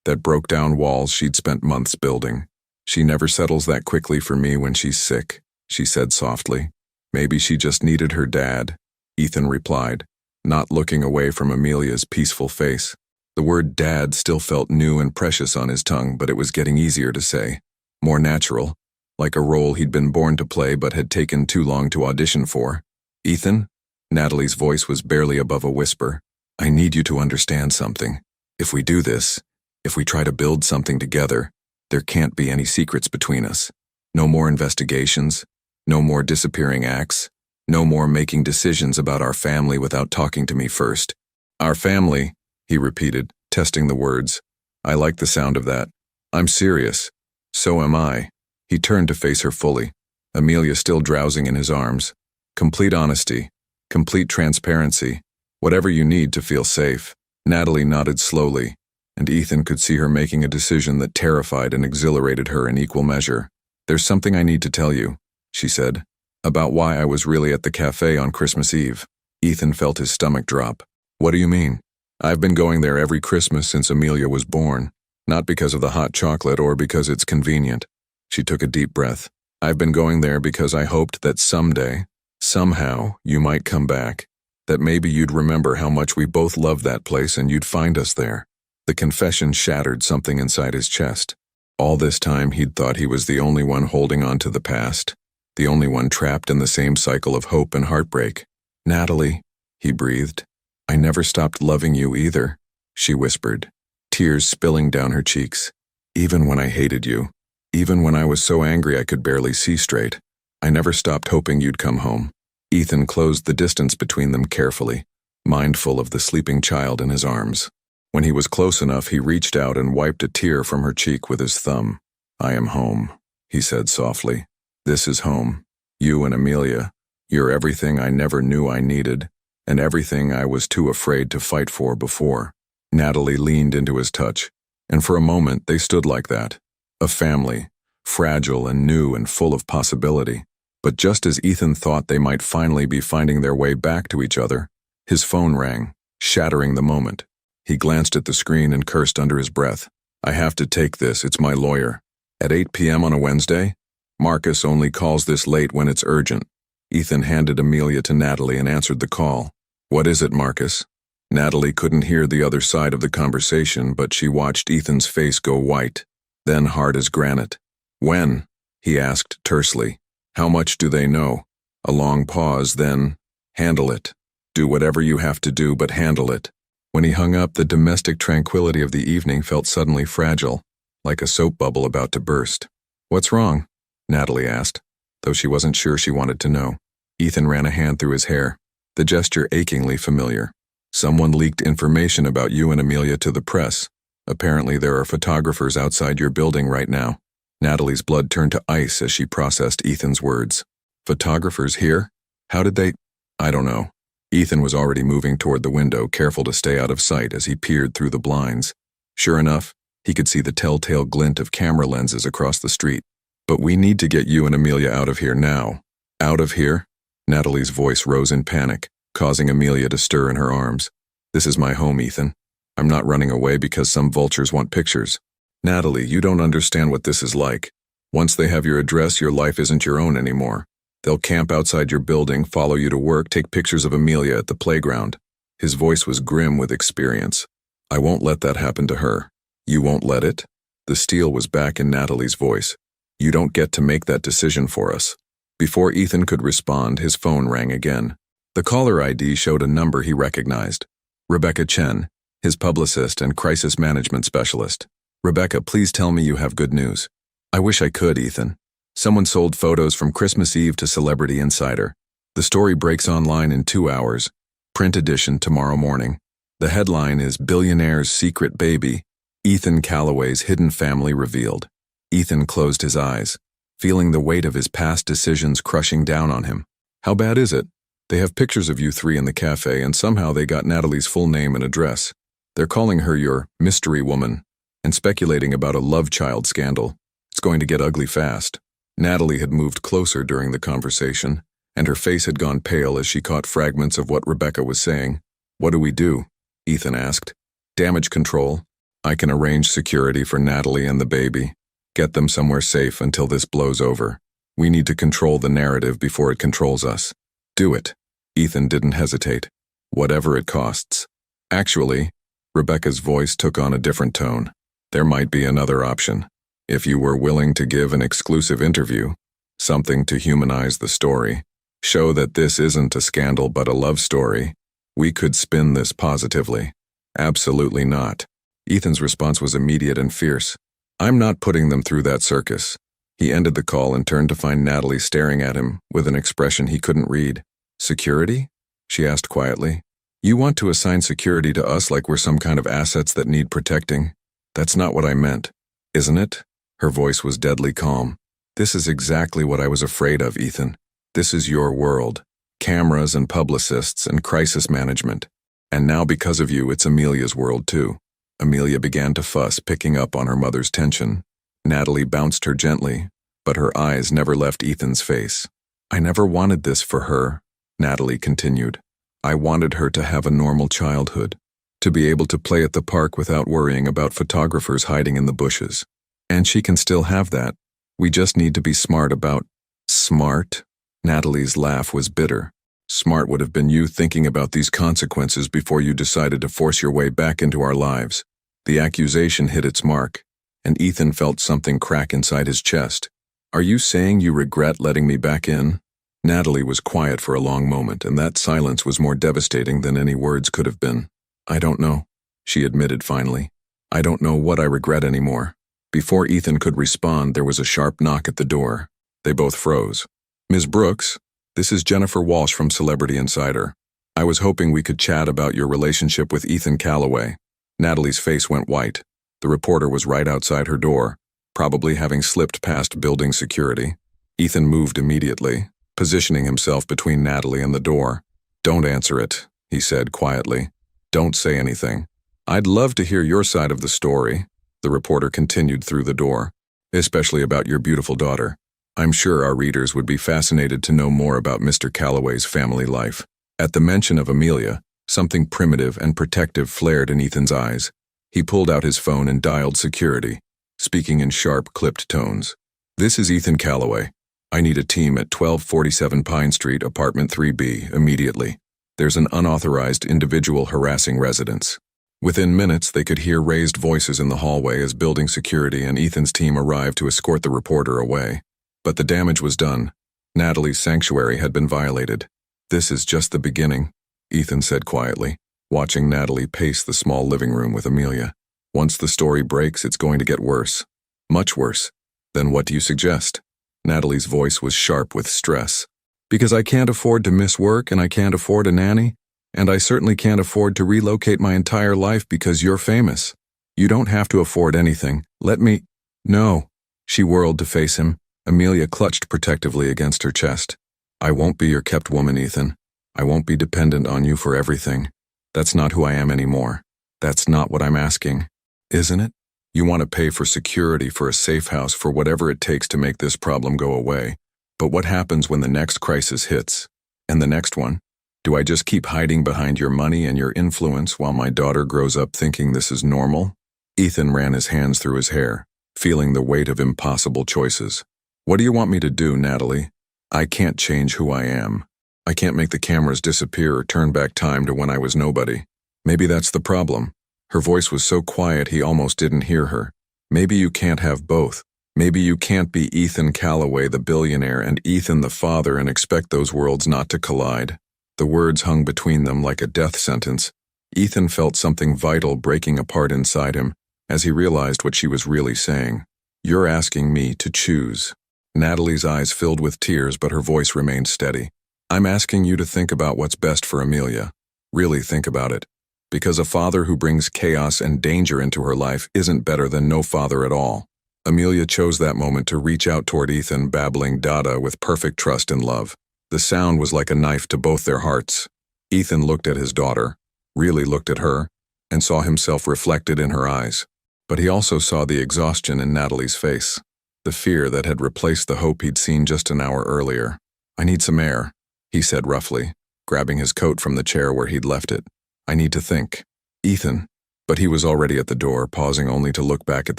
that broke down walls she'd spent months building. She never settles that quickly for me when she's sick, she said softly. Maybe she just needed her dad, Ethan replied, not looking away from Amelia's peaceful face. The word dad still felt new and precious on his tongue, but it was getting easier to say, more natural, like a role he'd been born to play but had taken too long to audition for. Ethan? Natalie's voice was barely above a whisper. I need you to understand something. If we do this, if we try to build something together, there can't be any secrets between us. No more investigations, no more disappearing acts, no more making decisions about our family without talking to me first. Our family, he repeated, testing the words. I like the sound of that. I'm serious. So am I. He turned to face her fully, Amelia still drowsing in his arms. Complete honesty, complete transparency, whatever you need to feel safe. Natalie nodded slowly, and Ethan could see her making a decision that terrified and exhilarated her in equal measure. There's something I need to tell you, she said, about why I was really at the cafe on Christmas Eve. Ethan felt his stomach drop. What do you mean? I've been going there every Christmas since Amelia was born, not because of the hot chocolate or because it's convenient. She took a deep breath. I've been going there because I hoped that someday, somehow, you might come back, that maybe you'd remember how much we both loved that place and you'd find us there. The confession shattered something inside his chest. All this time he'd thought he was the only one holding on to the past, the only one trapped in the same cycle of hope and heartbreak. Natalie, he breathed. I never stopped loving you either, she whispered, tears spilling down her cheeks. Even when I hated you, even when I was so angry I could barely see straight, I never stopped hoping you'd come home. Ethan closed the distance between them carefully, mindful of the sleeping child in his arms. When he was close enough, he reached out and wiped a tear from her cheek with his thumb. "I am home," he said softly. "This is home. You and Amelia. You're everything I never knew I needed, and everything I was too afraid to fight for before." Natalie leaned into his touch, and for a moment they stood like that. A family, fragile and new and full of possibility. But just as Ethan thought they might finally be finding their way back to each other, his phone rang, shattering the moment. He glanced at the screen and cursed under his breath. "I have to take this, it's my lawyer. At 8 p.m. on a Wednesday? Marcus only calls this late when it's urgent." Ethan handed Amelia to Natalie and answered the call. "What is it, Marcus?" Natalie couldn't hear the other side of the conversation, but she watched Ethan's face go white, then hard as granite. "When?" he asked tersely. "How much do they know?" A long pause, then, "Handle it. Do whatever you have to do, but handle it." When he hung up, the domestic tranquility of the evening felt suddenly fragile, like a soap bubble about to burst. "What's wrong?" Natalie asked, though she wasn't sure she wanted to know. Ethan ran a hand through his hair, the gesture achingly familiar. "Someone leaked information about you and Amelia to the press. Apparently there are photographers outside your building right now." Natalie's blood turned to ice as she processed Ethan's words. "Photographers here? How did they—" "I don't know." Ethan was already moving toward the window, careful to stay out of sight as he peered through the blinds. Sure enough, he could see the telltale glint of camera lenses across the street. "But we need to get you and Amelia out of here now." "Out of here?" Natalie's voice rose in panic, causing Amelia to stir in her arms. "This is my home, Ethan. I'm not running away because some vultures want pictures." "Natalie, you don't understand what this is like. Once they have your address, your life isn't your own anymore. They'll camp outside your building, follow you to work, take pictures of Amelia at the playground." His voice was grim with experience. "I won't let that happen to her." "You won't let it?" The steel was back in Natalie's voice. "You don't get to make that decision for us." Before Ethan could respond, his phone rang again. The caller ID showed a number he recognized. Rebecca Chen, his publicist and crisis management specialist. "Rebecca, please tell me you have good news." "I wish I could, Ethan. Someone sold photos from Christmas Eve to Celebrity Insider. The story breaks online in 2 hours. Print edition tomorrow morning. The headline is Billionaire's Secret Baby, Ethan Calloway's Hidden Family Revealed." Ethan closed his eyes, feeling the weight of his past decisions crushing down on him. "How bad is it? They have pictures of you three in the cafe, and somehow they got Natalie's full name and address. They're calling her your mystery woman and speculating about a love child scandal. It's going to get ugly fast." Natalie had moved closer during the conversation, and her face had gone pale as she caught fragments of what Rebecca was saying. "What do we do?" Ethan asked. "Damage control. I can arrange security for Natalie and the baby. Get them somewhere safe until this blows over. We need to control the narrative before it controls us." "Do it." Ethan didn't hesitate. "Whatever it costs." "Actually," Rebecca's voice took on a different tone, "there might be another option. If you were willing to give an exclusive interview, something to humanize the story, show that this isn't a scandal but a love story, we could spin this positively." "Absolutely not." Ethan's response was immediate and fierce. "I'm not putting them through that circus." He ended the call and turned to find Natalie staring at him with an expression he couldn't read. "Security?" she asked quietly. "You want to assign security to us like we're some kind of assets that need protecting? That's not what I meant, isn't it?" Her voice was deadly calm. "This is exactly what I was afraid of, Ethan. This is your world. Cameras and publicists and crisis management. And now because of you, it's Amelia's world too." Amelia began to fuss, picking up on her mother's tension. Natalie bounced her gently, but her eyes never left Ethan's face. "I never wanted this for her," Natalie continued. "I wanted her to have a normal childhood, to be able to play at the park without worrying about photographers hiding in the bushes. And she can still have that. We just need to be smart about—" "Smart?" Natalie's laugh was bitter. "Smart would have been you thinking about these consequences before you decided to force your way back into our lives." The accusation hit its mark, and Ethan felt something crack inside his chest. "Are you saying you regret letting me back in?" Natalie was quiet for a long moment, and that silence was more devastating than any words could have been. "I don't know," she admitted finally. "I don't know what I regret anymore." Before Ethan could respond, there was a sharp knock at the door. They both froze. "Ms. Brooks?" This is Jennifer Walsh from Celebrity Insider. I was hoping we could chat about your relationship with Ethan Callaway. Natalie's face went white. The reporter was right outside her door, probably having slipped past building security. Ethan moved immediately, positioning himself between Natalie and the door. "Don't answer it," he said quietly. "Don't say anything. I'd love to hear your side of the story," the reporter continued through the door, "especially about your beautiful daughter. I'm sure our readers would be fascinated to know more about Mr. Callaway's family life." At the mention of Amelia, something primitive and protective flared in Ethan's eyes. He pulled out his phone and dialed security, speaking in sharp, clipped tones. "This is Ethan Callaway. I need a team at 1247 Pine Street, apartment 3B, immediately. There's an unauthorized individual harassing residents." Within minutes, they could hear raised voices in the hallway as building security and Ethan's team arrived to escort the reporter away. But the damage was done. Natalie's sanctuary had been violated. "This is just the beginning," Ethan said quietly, watching Natalie pace the small living room with Amelia. "Once the story breaks, it's going to get worse. Much worse. Then what do you suggest?" Natalie's voice was sharp with stress. "Because I can't afford to miss work and I can't afford a nanny. And I certainly can't afford to relocate my entire life because you're famous. You don't have to afford anything. Let me—" "No." She whirled to face him. Amelia clutched protectively against her chest. "I won't be your kept woman, Ethan. I won't be dependent on you for everything. That's not who I am anymore. That's not what I'm asking. Isn't it? You want to pay for security, for a safe house, for whatever it takes to make this problem go away. But what happens when the next crisis hits? And the next one? Do I just keep hiding behind your money and your influence while my daughter grows up thinking this is normal?" Ethan ran his hands through his hair, feeling the weight of impossible choices. "What do you want me to do, Natalie? I can't change who I am. I can't make the cameras disappear or turn back time to when I was nobody. Maybe that's the problem." Her voice was so quiet he almost didn't hear her. "Maybe you can't have both. Maybe you can't be Ethan Callaway, the billionaire, and Ethan, the father, and expect those worlds not to collide." The words hung between them like a death sentence. Ethan felt something vital breaking apart inside him as he realized what she was really saying. "You're asking me to choose." Natalie's eyes filled with tears, but her voice remained steady. "I'm asking you to think about what's best for Amelia. Really think about it. Because a father who brings chaos and danger into her life isn't better than no father at all." Amelia chose that moment to reach out toward Ethan, babbling Dada with perfect trust and love. The sound was like a knife to both their hearts. Ethan looked at his daughter, really looked at her, and saw himself reflected in her eyes. But he also saw the exhaustion in Natalie's face, the fear that had replaced the hope he'd seen just an hour earlier. "I need some air," he said roughly, grabbing his coat from the chair where he'd left it. "I need to think." "Ethan." But he was already at the door, pausing only to look back at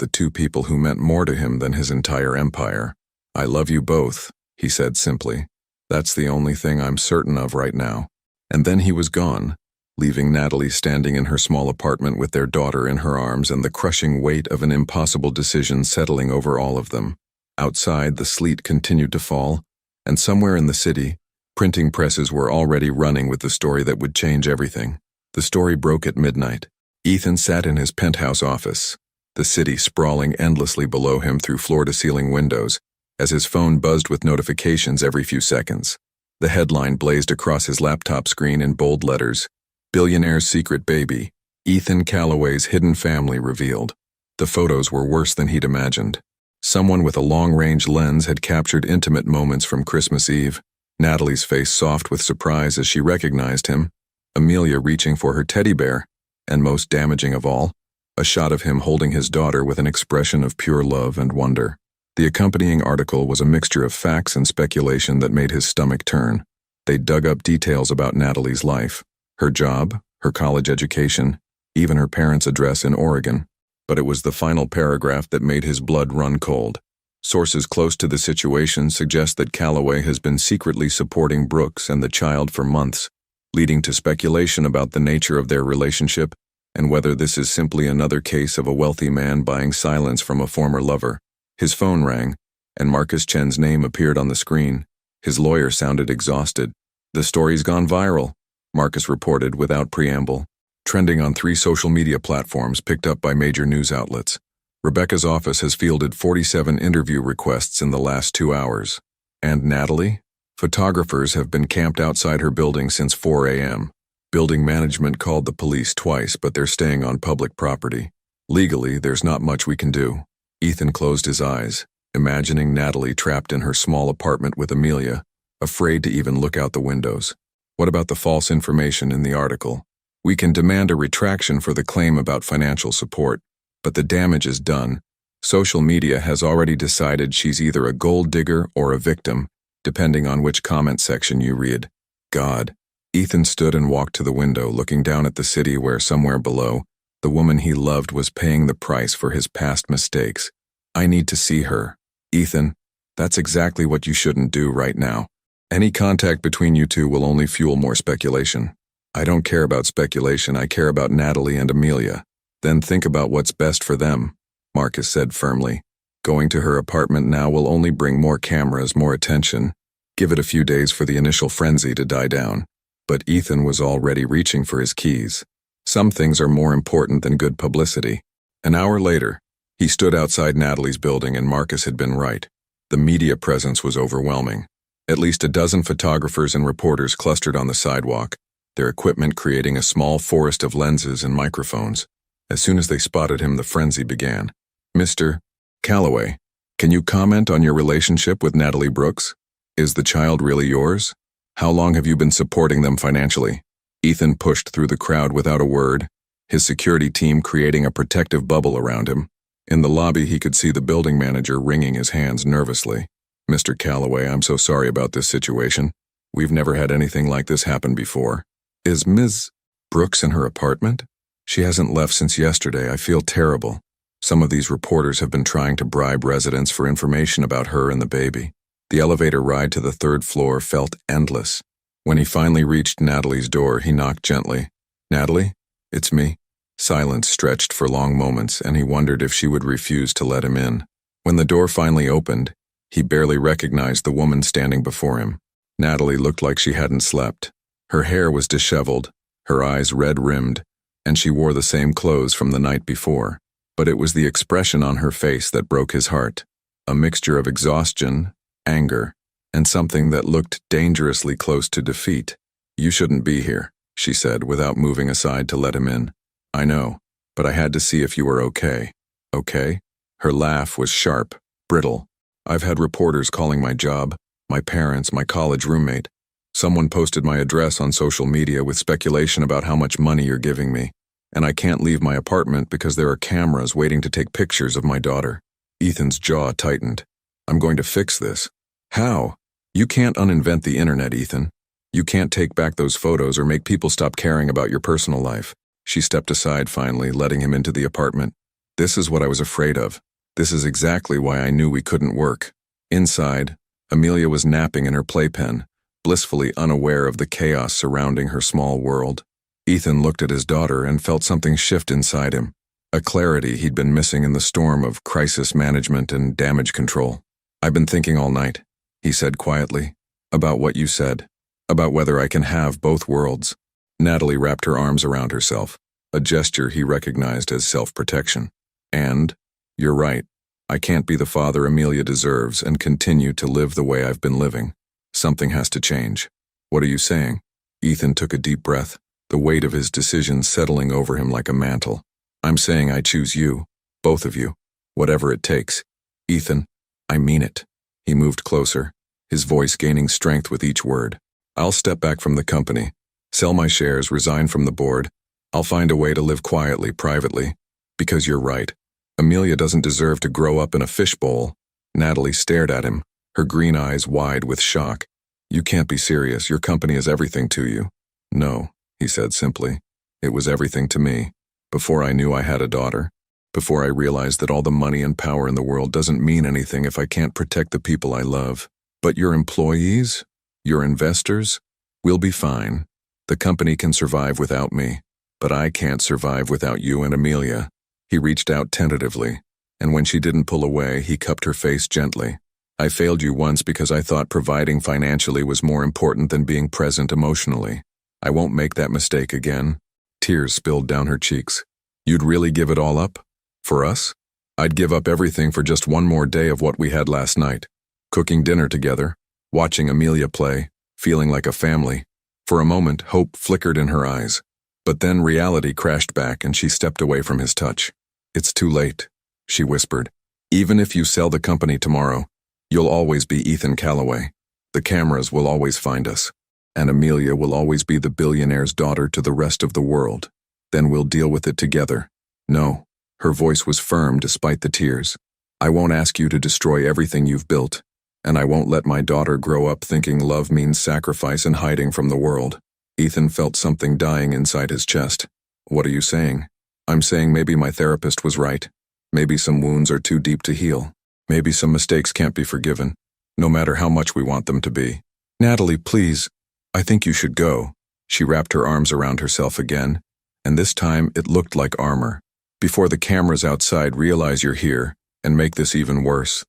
the two people who meant more to him than his entire empire. "I love you both," he said simply. "That's the only thing I'm certain of right now." And then he was gone, leaving Natalie standing in her small apartment with their daughter in her arms and the crushing weight of an impossible decision settling over all of them. Outside, the sleet continued to fall, and somewhere in the city, printing presses were already running with the story that would change everything. The story broke at midnight. Ethan sat in his penthouse office, the city sprawling endlessly below him through floor-to-ceiling windows, as his phone buzzed with notifications every few seconds. The headline blazed across his laptop screen in bold letters: "Billionaire's secret baby, Ethan Callaway's hidden family revealed." The photos were worse than he'd imagined. Someone with a long-range lens had captured intimate moments from Christmas Eve, Natalie's face soft with surprise as she recognized him, Amelia reaching for her teddy bear, and most damaging of all, a shot of him holding his daughter with an expression of pure love and wonder. The accompanying article was a mixture of facts and speculation that made his stomach turn. They dug up details about Natalie's life, her job, her college education, even her parents' address in Oregon. But it was the final paragraph that made his blood run cold. Sources close to the situation suggest that Callaway has been secretly supporting Brooks and the child for months, leading to speculation about the nature of their relationship and whether this is simply another case of a wealthy man buying silence from a former lover. His phone rang, and Marcus Chen's name appeared on the screen. His lawyer sounded exhausted. "The story's gone viral," Marcus reported without preamble, trending on 3 social media platforms picked up by major news outlets. Rebecca's office has fielded 47 interview requests in the last 2 hours. "And Natalie?" Photographers have been camped outside her building since 4 a.m. Building management called the police twice, but they're staying on public property. Legally, there's not much we can do. Ethan closed his eyes, imagining Natalie trapped in her small apartment with Amelia, afraid to even look out the windows. What about the false information in the article? We can demand a retraction for the claim about financial support, but the damage is done. Social media has already decided she's either a gold digger or a victim, depending on which comment section you read. God. Ethan stood and walked to the window, looking down at the city where somewhere below, the woman he loved was paying the price for his past mistakes. I need to see her. Ethan, that's exactly what you shouldn't do right now. Any contact between you two will only fuel more speculation. I don't care about speculation, I care about Natalie and Amelia. Then think about what's best for them, Marcus said firmly. Going to her apartment now will only bring more cameras, more attention. Give it a few days for the initial frenzy to die down. But Ethan was already reaching for his keys. Some things are more important than good publicity. An hour later, he stood outside Natalie's building and Marcus had been right. The media presence was overwhelming. At least a dozen photographers and reporters clustered on the sidewalk, their equipment creating a small forest of lenses and microphones. As soon as they spotted him, the frenzy began. Mr. Calloway, can you comment on your relationship with Natalie Brooks? Is the child really yours? How long have you been supporting them financially? Ethan pushed through the crowd without a word, his security team creating a protective bubble around him. In the lobby, he could see the building manager wringing his hands nervously. Mr. Calloway, I'm so sorry about this situation. We've never had anything like this happen before. Is Ms. Brooks in her apartment? She hasn't left since yesterday. I feel terrible. Some of these reporters have been trying to bribe residents for information about her and the baby. The elevator ride to the third floor felt endless. When he finally reached Natalie's door, he knocked gently. Natalie, it's me. Silence stretched for long moments, and he wondered if she would refuse to let him in. When the door finally opened, he barely recognized the woman standing before him. Natalie looked like she hadn't slept. Her hair was disheveled, her eyes red-rimmed, and she wore the same clothes from the night before. But it was the expression on her face that broke his heart. A mixture of exhaustion, anger, and something that looked dangerously close to defeat. You shouldn't be here, she said without moving aside to let him in. I know, but I had to see if you were okay. Okay? Her laugh was sharp, brittle. I've had reporters calling my job, my parents, my college roommate. Someone posted my address on social media with speculation about how much money you're giving me, and I can't leave my apartment because there are cameras waiting to take pictures of my daughter. Ethan's jaw tightened. I'm going to fix this. How? You can't uninvent the internet, Ethan. You can't take back those photos or make people stop caring about your personal life. She stepped aside finally, letting him into the apartment. This is what I was afraid of. This is exactly why I knew we couldn't work. Inside, Amelia was napping in her playpen, blissfully unaware of the chaos surrounding her small world. Ethan looked at his daughter and felt something shift inside him, a clarity he'd been missing in the storm of crisis management and damage control. I've been thinking all night, he said quietly, about what you said, about whether I can have both worlds. Natalie wrapped her arms around herself, a gesture he recognized as self-protection. And, you're right, I can't be the father Amelia deserves and continue to live the way I've been living. Something has to change. What are you saying? Ethan took a deep breath, the weight of his decision settling over him like a mantle. I'm saying I choose you, both of you, whatever it takes. Ethan, I mean it. He moved closer, his voice gaining strength with each word. I'll step back from the company, sell my shares, resign from the board. I'll find a way to live quietly, privately. Because you're right. Amelia doesn't deserve to grow up in a fishbowl. Natalie stared at him, her green eyes wide with shock. You can't be serious. Your company is everything to you. No, he said simply. It was everything to me. Before I knew I had a daughter. Before I realized that all the money and power in the world doesn't mean anything if I can't protect the people I love. But your employees? Your investors? We'll be fine. The company can survive without me. But I can't survive without you and Amelia. He reached out tentatively, and when she didn't pull away, he cupped her face gently. I failed you once because I thought providing financially was more important than being present emotionally. I won't make that mistake again. Tears spilled down her cheeks. You'd really give it all up? For us? I'd give up everything for just one more day of what we had last night. Cooking dinner together, watching Amelia play, feeling like a family. For a moment, hope flickered in her eyes. But then reality crashed back and she stepped away from his touch. "It's too late," she whispered. "Even if you sell the company tomorrow, you'll always be Ethan Calloway. The cameras will always find us. And Amelia will always be the billionaire's daughter to the rest of the world. Then we'll deal with it together." "No." Her voice was firm despite the tears. "I won't ask you to destroy everything you've built. And I won't let my daughter grow up thinking love means sacrifice and hiding from the world." Ethan felt something dying inside his chest. "What are you saying?" "I'm saying maybe my therapist was right. Maybe some wounds are too deep to heal. Maybe some mistakes can't be forgiven, no matter how much we want them to be." "Natalie, please. I think you should go." She wrapped her arms around herself again, and this time it looked like armor. "Before the cameras outside realize you're here and make this even worse."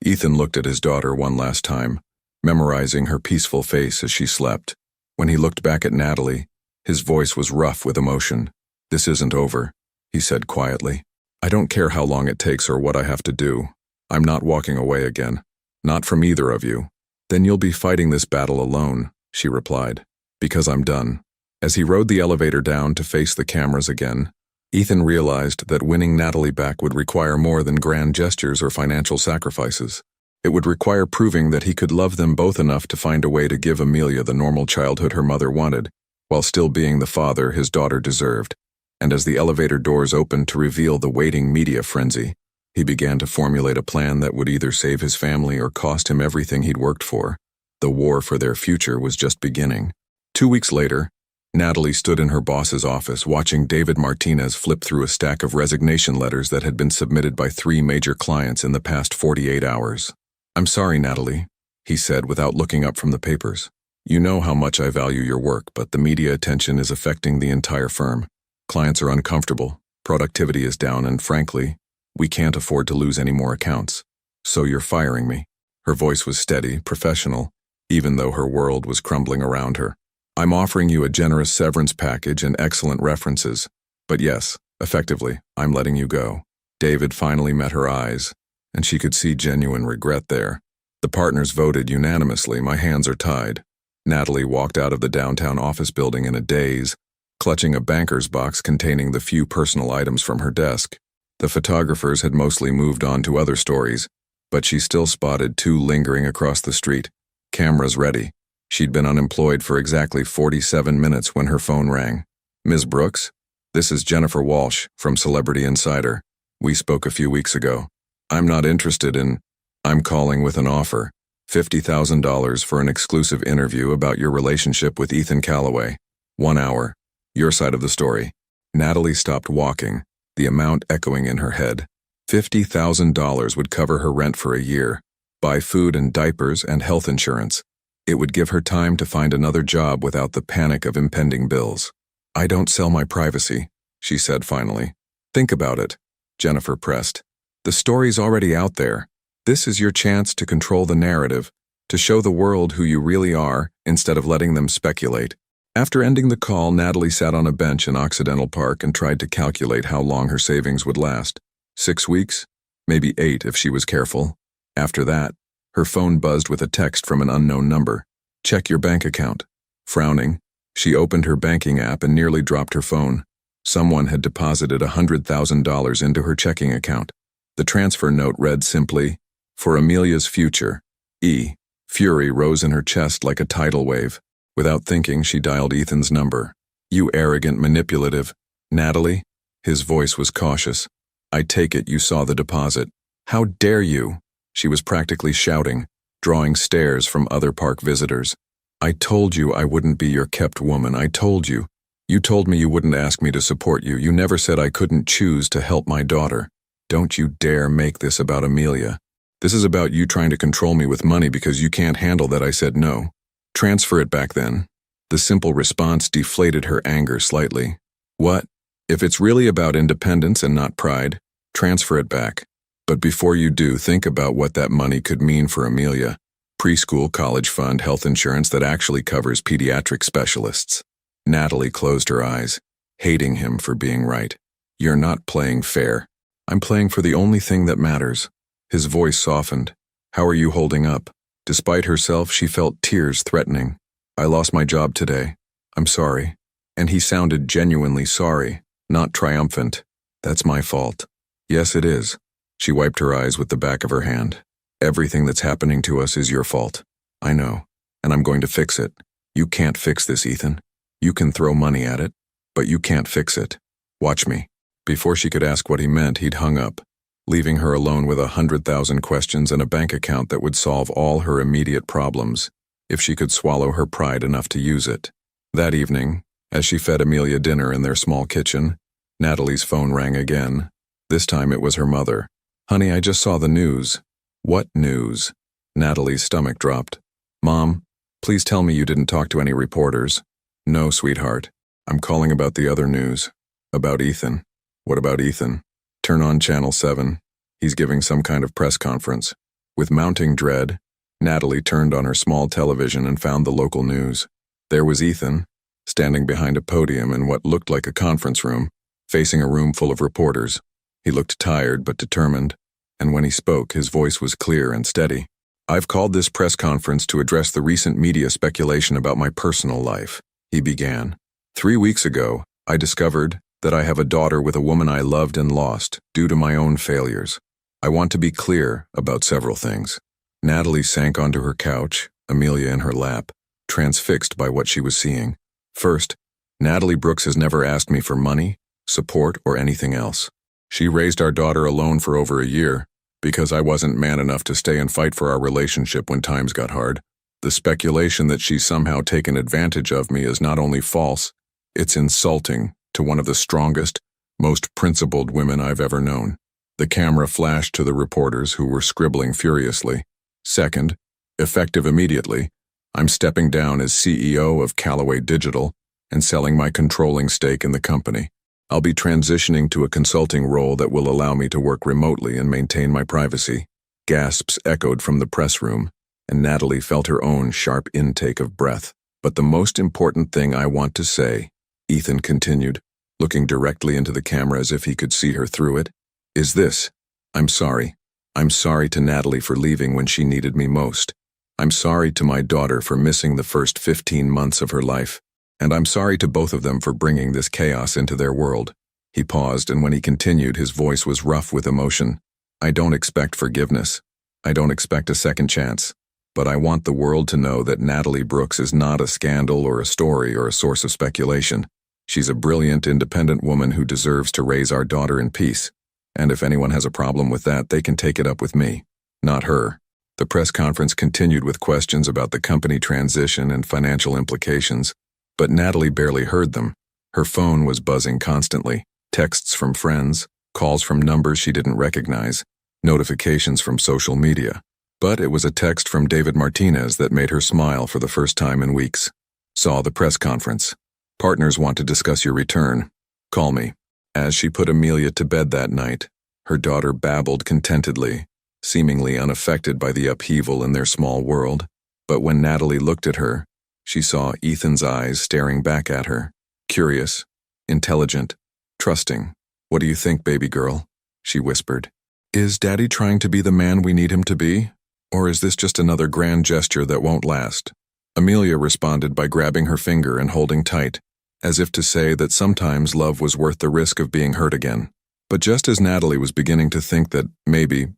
Ethan looked at his daughter one last time, memorizing her peaceful face as she slept. When he looked back at Natalie, his voice was rough with emotion. "This isn't over," he said quietly. "I don't care how long it takes or what I have to do. I'm not walking away again. Not from either of you." "Then you'll be fighting this battle alone," she replied. "Because I'm done." As he rode the elevator down to face the cameras again, Ethan realized that winning Natalie back would require more than grand gestures or financial sacrifices. It would require proving that he could love them both enough to find a way to give Amelia the normal childhood her mother wanted, while still being the father his daughter deserved. And as the elevator doors opened to reveal the waiting media frenzy, he began to formulate a plan that would either save his family or cost him everything he'd worked for. The war for their future was just beginning. 2 weeks later, Natalie stood in her boss's office watching David Martinez flip through a stack of resignation letters that had been submitted by 3 major clients in the past 48 hours. "I'm sorry, Natalie," he said without looking up from the papers. "You know how much I value your work, but the media attention is affecting the entire firm. Clients are uncomfortable, productivity is down, and frankly, we can't afford to lose any more accounts. So you're firing me." Her voice was steady, professional, even though her world was crumbling around her. "I'm offering you a generous severance package and excellent references. But yes, effectively, I'm letting you go." David finally met her eyes, and she could see genuine regret there. The partners voted unanimously. "My hands are tied." Natalie walked out of the downtown office building in a daze, clutching a banker's box containing the few personal items from her desk. The photographers had mostly moved on to other stories, but she still spotted 2 lingering across the street, cameras ready. She'd been unemployed for exactly 47 minutes when her phone rang. "Ms. Brooks? This is Jennifer Walsh from Celebrity Insider. We spoke a few weeks ago. I'm not interested in... I'm calling with an offer. $50,000 for an exclusive interview about your relationship with Ethan Calloway. 1 hour. Your side of the story." Natalie stopped walking, the amount echoing in her head. $50,000 would cover her rent for a year, buy food and diapers and health insurance. It would give her time to find another job without the panic of impending bills. "I don't sell my privacy," she said finally. "Think about it," Jennifer pressed. "The story's already out there. This is your chance to control the narrative, to show the world who you really are instead of letting them speculate." After ending the call, Natalie sat on a bench in Occidental Park and tried to calculate how long her savings would last. 6 weeks? Maybe 8 if she was careful. After that, her phone buzzed with a text from an unknown number. "Check your bank account." Frowning, she opened her banking app and nearly dropped her phone. Someone had deposited $100,000 into her checking account. The transfer note read simply, "For Amelia's future. E." Fury rose in her chest like a tidal wave. Without thinking, she dialed Ethan's number. "You arrogant, manipulative..." "Natalie?" His voice was cautious. "I take it you saw the deposit. How dare you?" She was practically shouting, drawing stares from other park visitors. "I told you I wouldn't be your kept woman. I told you. You told me you wouldn't ask me to support you. You never said I couldn't choose to help my daughter. Don't you dare make this about Amelia. This is about you trying to control me with money because you can't handle that I said no. Transfer it back then." The simple response deflated her anger slightly. "What? If it's really about independence and not pride, transfer it back. But before you do, think about what that money could mean for Amelia. Preschool, college fund, health insurance that actually covers pediatric specialists." Natalie closed her eyes, hating him for being right. "You're not playing fair. I'm playing for the only thing that matters." His voice softened. "How are you holding up?" Despite herself, she felt tears threatening. I lost my job today. I'm sorry. And he sounded genuinely sorry, not triumphant. That's my fault. Yes, it is. She wiped her eyes with the back of her hand. Everything that's happening to us is your fault. I know. And I'm going to fix it. You can't fix this, Ethan. You can throw money at it, but you can't fix it. Watch me. Before she could ask what he meant, he'd hung up, leaving her alone with 100,000 questions and a bank account that would solve all her immediate problems, if she could swallow her pride enough to use it. That evening, as she fed Amelia dinner in their small kitchen, Natalie's phone rang again. This time it was her mother. Honey, I just saw the news. What news? Natalie's stomach dropped. Mom, please tell me you didn't talk to any reporters. No, sweetheart. I'm calling about the other news. About Ethan. What about Ethan? Turn on Channel 7. He's giving some kind of press conference. With mounting dread, Natalie turned on her small television and found the local news. There was Ethan, standing behind a podium in what looked like a conference room, facing a room full of reporters. He looked tired but determined, and when he spoke, his voice was clear and steady. I've called this press conference to address the recent media speculation about my personal life, he began. 3 weeks ago, I discovered that I have a daughter with a woman I loved and lost due to my own failures. I want to be clear about several things. Natalie sank onto her couch, Amelia in her lap, transfixed by what she was seeing. First, Natalie Brooks has never asked me for money, support, or anything else. She raised our daughter alone for over a year, because I wasn't man enough to stay and fight for our relationship when times got hard. The speculation that she's somehow taken advantage of me is not only false, it's insulting to one of the strongest, most principled women I've ever known. The camera flashed to the reporters who were scribbling furiously. Second, effective immediately, I'm stepping down as CEO of Callaway Digital and selling my controlling stake in the company. I'll be transitioning to a consulting role that will allow me to work remotely and maintain my privacy. Gasps echoed from the press room, and Natalie felt her own sharp intake of breath. But the most important thing I want to say, Ethan continued, looking directly into the camera as if he could see her through it, is this. I'm sorry. I'm sorry to Natalie for leaving when she needed me most. I'm sorry to my daughter for missing the first 15 months of her life. And I'm sorry to both of them for bringing this chaos into their world. He paused, and when he continued, his voice was rough with emotion. I don't expect forgiveness. I don't expect a second chance. But I want the world to know that Natalie Brooks is not a scandal or a story or a source of speculation. She's a brilliant, independent woman who deserves to raise our daughter in peace. And if anyone has a problem with that, they can take it up with me, not her. The press conference continued with questions about the company transition and financial implications. But Natalie barely heard them. Her phone was buzzing constantly. Texts from friends, calls from numbers she didn't recognize, notifications from social media. But it was a text from David Martinez that made her smile for the first time in weeks. Saw the press conference. Partners want to discuss your return. Call me. As she put Amelia to bed that night, her daughter babbled contentedly, seemingly unaffected by the upheaval in their small world. But when Natalie looked at her, she saw Ethan's eyes staring back at her, curious, intelligent, trusting. What do you think, baby girl? She whispered. Is Daddy trying to be the man we need him to be? Or is this just another grand gesture that won't last? Amelia responded by grabbing her finger and holding tight, as if to say that sometimes love was worth the risk of being hurt again. But just as Natalie was beginning to think that maybe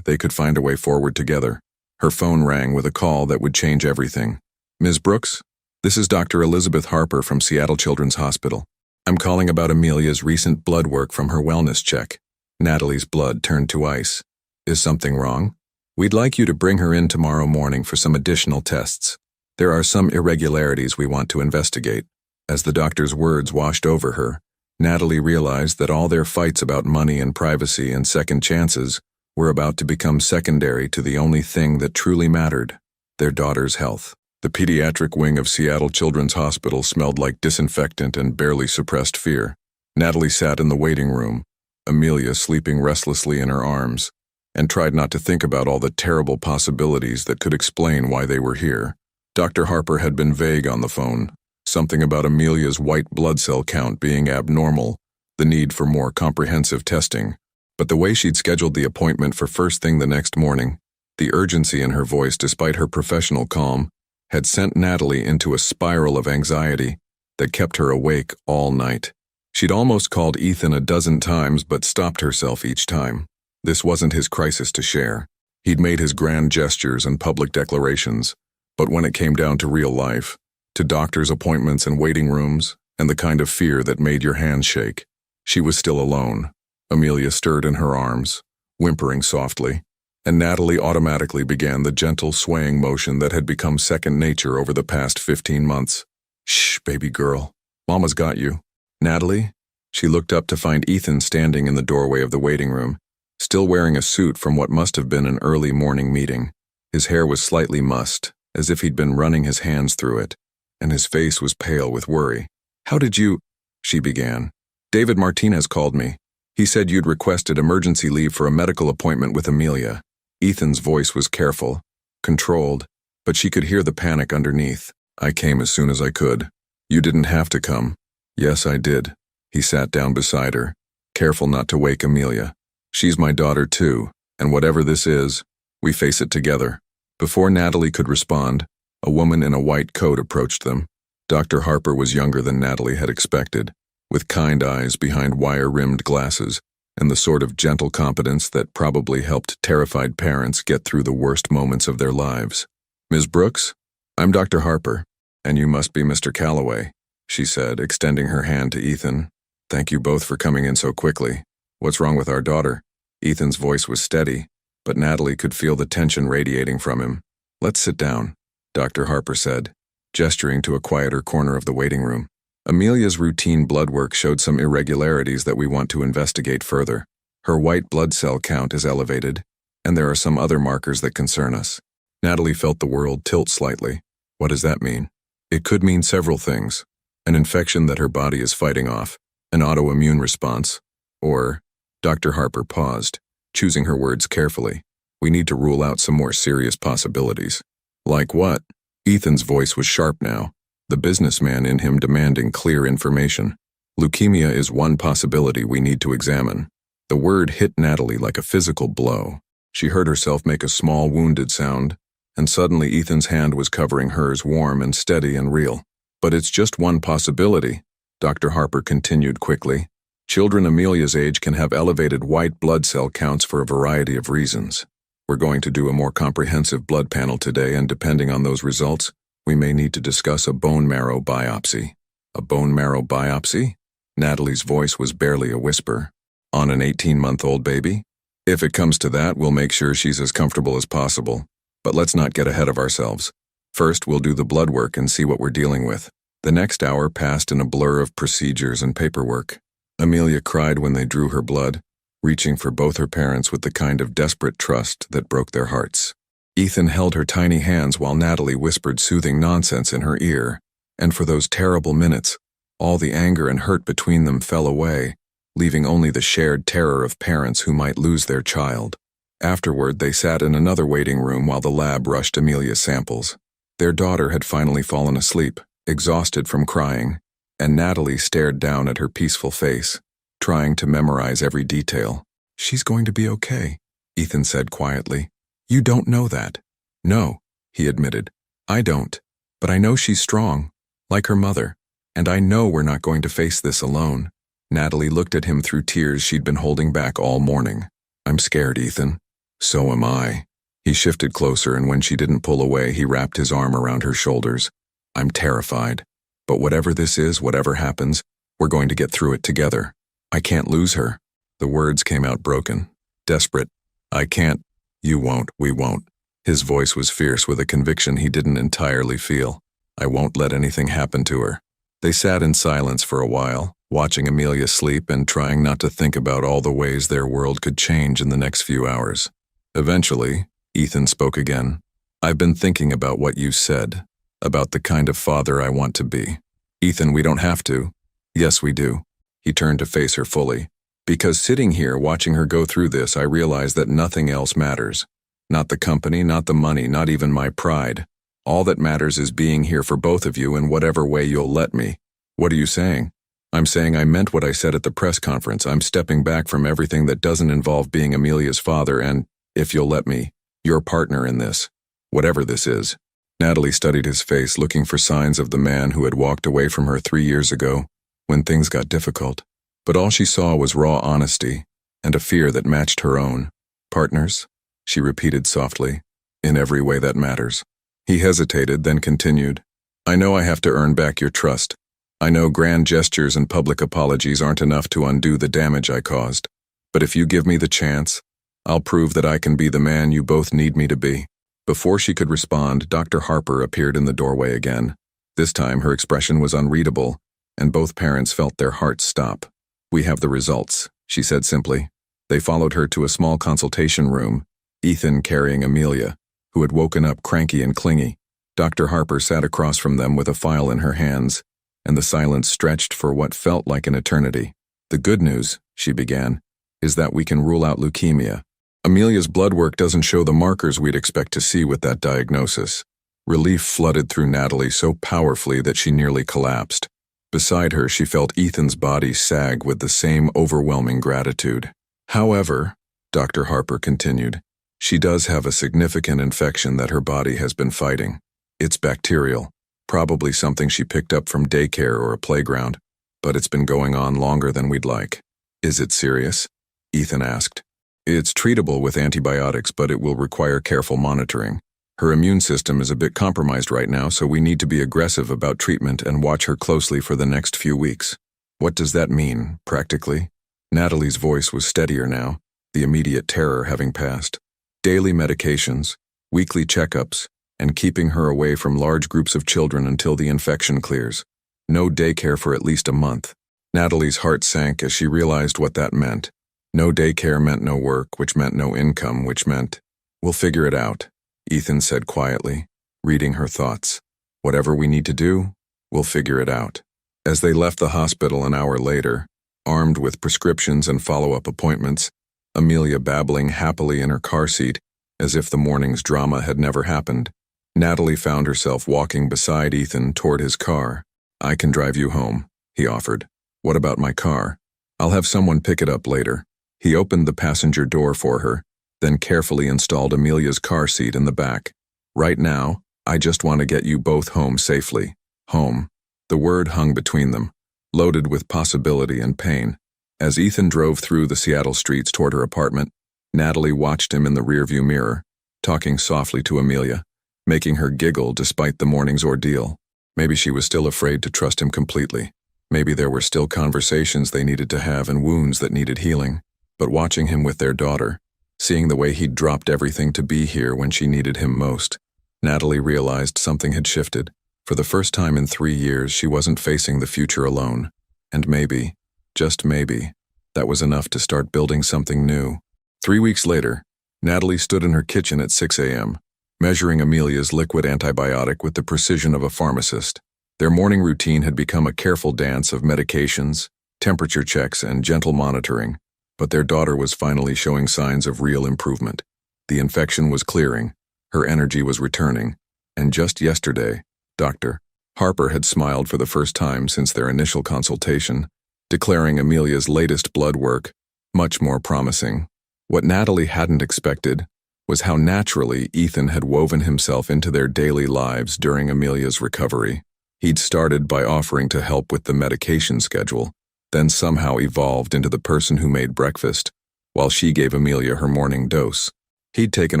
they could find a way forward together, her phone rang with a call that would change everything. Ms. Brooks, this is Dr. Elizabeth Harper from Seattle Children's Hospital. I'm calling about Amelia's recent blood work from her wellness check. Natalie's blood turned to ice. Is something wrong? We'd like you to bring her in tomorrow morning for some additional tests. There are some irregularities we want to investigate. As the doctor's words washed over her, Natalie realized that all their fights about money and privacy and second chances were about to become secondary to the only thing that truly mattered, their daughter's health. The pediatric wing of Seattle Children's Hospital smelled like disinfectant and barely suppressed fear. Natalie sat in the waiting room, Amelia sleeping restlessly in her arms, and tried not to think about all the terrible possibilities that could explain why they were here. Dr. Harper had been vague on the phone, something about Amelia's white blood cell count being abnormal, the need for more comprehensive testing. But the way she'd scheduled the appointment for first thing the next morning, The urgency in her voice, despite her professional calm, had sent Natalie into a spiral of anxiety that kept her awake all night. She'd almost called Ethan a dozen times but stopped herself each time. This wasn't his crisis to share. He'd made his grand gestures and public declarations, but when it came down to real life, to doctor's appointments and waiting rooms, and the kind of fear that made your hands shake, she was still alone. Amelia stirred in her arms, whimpering softly, and Natalie automatically began the gentle swaying motion that had become second nature over the past 15 months. "Shh, baby girl. Mama's got you." "Natalie?" She looked up to find Ethan standing in the doorway of the waiting room, still wearing a suit from what must have been an early morning meeting. His hair was slightly mussed, as if he'd been running his hands through it, and his face was pale with worry. "How did you—" she began. "David Martinez called me. He said you'd requested emergency leave for a medical appointment with Amelia." Ethan's voice was careful, controlled, but she could hear the panic underneath. "I came as soon as I could. You didn't have to come." "Yes, I did." He sat down beside her, careful not to wake Amelia. "She's my daughter too, and whatever this is, we face it together." Before Natalie could respond, a woman in a white coat approached them. Dr. Harper was younger than Natalie had expected, with kind eyes behind wire-rimmed glasses, and the sort of gentle competence that probably helped terrified parents get through the worst moments of their lives. "Ms. Brooks, I'm Dr. Harper, and you must be Mr. Calloway," she said, extending her hand to Ethan. "Thank you both for coming in so quickly. What's wrong with our daughter?" Ethan's voice was steady, but Natalie could feel the tension radiating from him. "Let's sit down," Dr. Harper said, gesturing to a quieter corner of the waiting room. "Amelia's routine blood work showed some irregularities that we want to investigate further. Her white blood cell count is elevated, and there are some other markers that concern us." Natalie felt the world tilt slightly. What does that mean? It could mean several things. An infection that her body is fighting off, an autoimmune response, or— Dr. Harper paused, choosing her words carefully. "We need to rule out some more serious possibilities." "Like what?" Ethan's voice was sharp now, the businessman in him demanding clear information. "Leukemia is one possibility we need to examine." The word hit Natalie like a physical blow. She heard herself make a small wounded sound, and suddenly Ethan's hand was covering hers, warm and steady and real. "But it's just one possibility," Dr. Harper continued quickly. "Children Amelia's age can have elevated white blood cell counts for a variety of reasons. We're going to do a more comprehensive blood panel today, and depending on those results, we may need to discuss a bone marrow biopsy." "A bone marrow biopsy?" Natalie's voice was barely a whisper. "On an 18-month-old baby? If it comes to that, we'll make sure she's as comfortable as possible. But let's not get ahead of ourselves. First, we'll do the blood work and see what we're dealing with." The next hour passed in a blur of procedures and paperwork. Amelia cried when they drew her blood, reaching for both her parents with the kind of desperate trust that broke their hearts. Ethan held her tiny hands while Natalie whispered soothing nonsense in her ear, and for those terrible minutes, all the anger and hurt between them fell away, leaving only the shared terror of parents who might lose their child. Afterward, they sat in another waiting room while the lab rushed Amelia's samples. Their daughter had finally fallen asleep, exhausted from crying, and Natalie stared down at her peaceful face, trying to memorize every detail. "She's going to be okay," Ethan said quietly. "You don't know that." "No," he admitted. "I don't. But I know she's strong, like her mother, and I know we're not going to face this alone." Natalie looked at him through tears she'd been holding back all morning. "I'm scared, Ethan." "So am I." He shifted closer, and when she didn't pull away, he wrapped his arm around her shoulders. "I'm terrified. But whatever this is, whatever happens, we're going to get through it together. I can't lose her." The words came out broken, desperate. "I can't." "You won't, we won't." His voice was fierce with a conviction he didn't entirely feel. "I won't let anything happen to her." They sat in silence for a while, watching Amelia sleep and trying not to think about all the ways their world could change in the next few hours. Eventually, Ethan spoke again. "I've been thinking about what you said, about the kind of father I want to be." "Ethan, we don't have to." "Yes, we do." He turned to face her fully. "Because sitting here watching her go through this, I realize that nothing else matters. Not the company, not the money, not even my pride. All that matters is being here for both of you in whatever way you'll let me." "What are you saying?" "I'm saying I meant what I said at the press conference. I'm stepping back from everything that doesn't involve being Amelia's father and, if you'll let me, Your partner in this, whatever this is. Natalie studied his face, looking for signs of the man who had walked away from her 3 years ago, when things got difficult. But all she saw was raw honesty, and a fear that matched her own. Partners? She repeated softly. In every way that matters. He hesitated, then continued. I know I have to earn back your trust. I know grand gestures and public apologies aren't enough to undo the damage I caused. But if you give me the chance, I'll prove that I can be the man you both need me to be. Before she could respond, Dr. Harper appeared in the doorway again. This time her expression was unreadable, and both parents felt their hearts stop. We have the results, she said simply. They followed her to a small consultation room, Ethan carrying Amelia, who had woken up cranky and clingy. Dr. Harper sat across from them with a file in her hands, and the silence stretched for what felt like an eternity. The good news, she began, is that we can rule out leukemia. Amelia's blood work doesn't show the markers we'd expect to see with that diagnosis. Relief flooded through Natalie so powerfully that she nearly collapsed. Beside her, she felt Ethan's body sag with the same overwhelming gratitude. However, Dr. Harper continued, she does have a significant infection that her body has been fighting. It's bacterial, probably something she picked up from daycare or a playground, but it's been going on longer than we'd like. Is it serious? Ethan asked. It's treatable with antibiotics, but it will require careful monitoring. Her immune system is a bit compromised right now, so we need to be aggressive about treatment and watch her closely for the next few weeks. What does that mean, practically? Natalie's voice was steadier now, the immediate terror having passed. Daily medications, weekly checkups, and keeping her away from large groups of children until the infection clears. No daycare for at least a month. Natalie's heart sank as she realized what that meant. No daycare meant no work, which meant no income, which meant, we'll figure it out, Ethan said quietly, reading her thoughts. Whatever we need to do, we'll figure it out. As they left the hospital an hour later, armed with prescriptions and follow-up appointments, Amelia babbling happily in her car seat, as if the morning's drama had never happened, Natalie found herself walking beside Ethan toward his car. I can drive you home, he offered. What about my car? I'll have someone pick it up later. He opened the passenger door for her, then carefully installed Amelia's car seat in the back. Right now, I just want to get you both home safely. Home. The word hung between them, loaded with possibility and pain. As Ethan drove through the Seattle streets toward her apartment, Natalie watched him in the rearview mirror, talking softly to Amelia, making her giggle despite the morning's ordeal. Maybe she was still afraid to trust him completely. Maybe there were still conversations they needed to have and wounds that needed healing. But watching him with their daughter, seeing the way he'd dropped everything to be here when she needed him most, Natalie realized something had shifted. For the first time in 3 years, she wasn't facing the future alone. And maybe, just maybe, that was enough to start building something new. 3 weeks later, Natalie stood in her kitchen at 6 a.m., measuring Amelia's liquid antibiotic with the precision of a pharmacist. Their morning routine had become a careful dance of medications, temperature checks, and gentle monitoring, but their daughter was finally showing signs of real improvement. The infection was clearing, her energy was returning, and just yesterday, Dr. Harper had smiled for the first time since their initial consultation, declaring Amelia's latest blood work much more promising. What Natalie hadn't expected was how naturally Ethan had woven himself into their daily lives during Amelia's recovery. He'd started by offering to help with the medication schedule, then somehow evolved into the person who made breakfast, while she gave Amelia her morning dose. He'd taken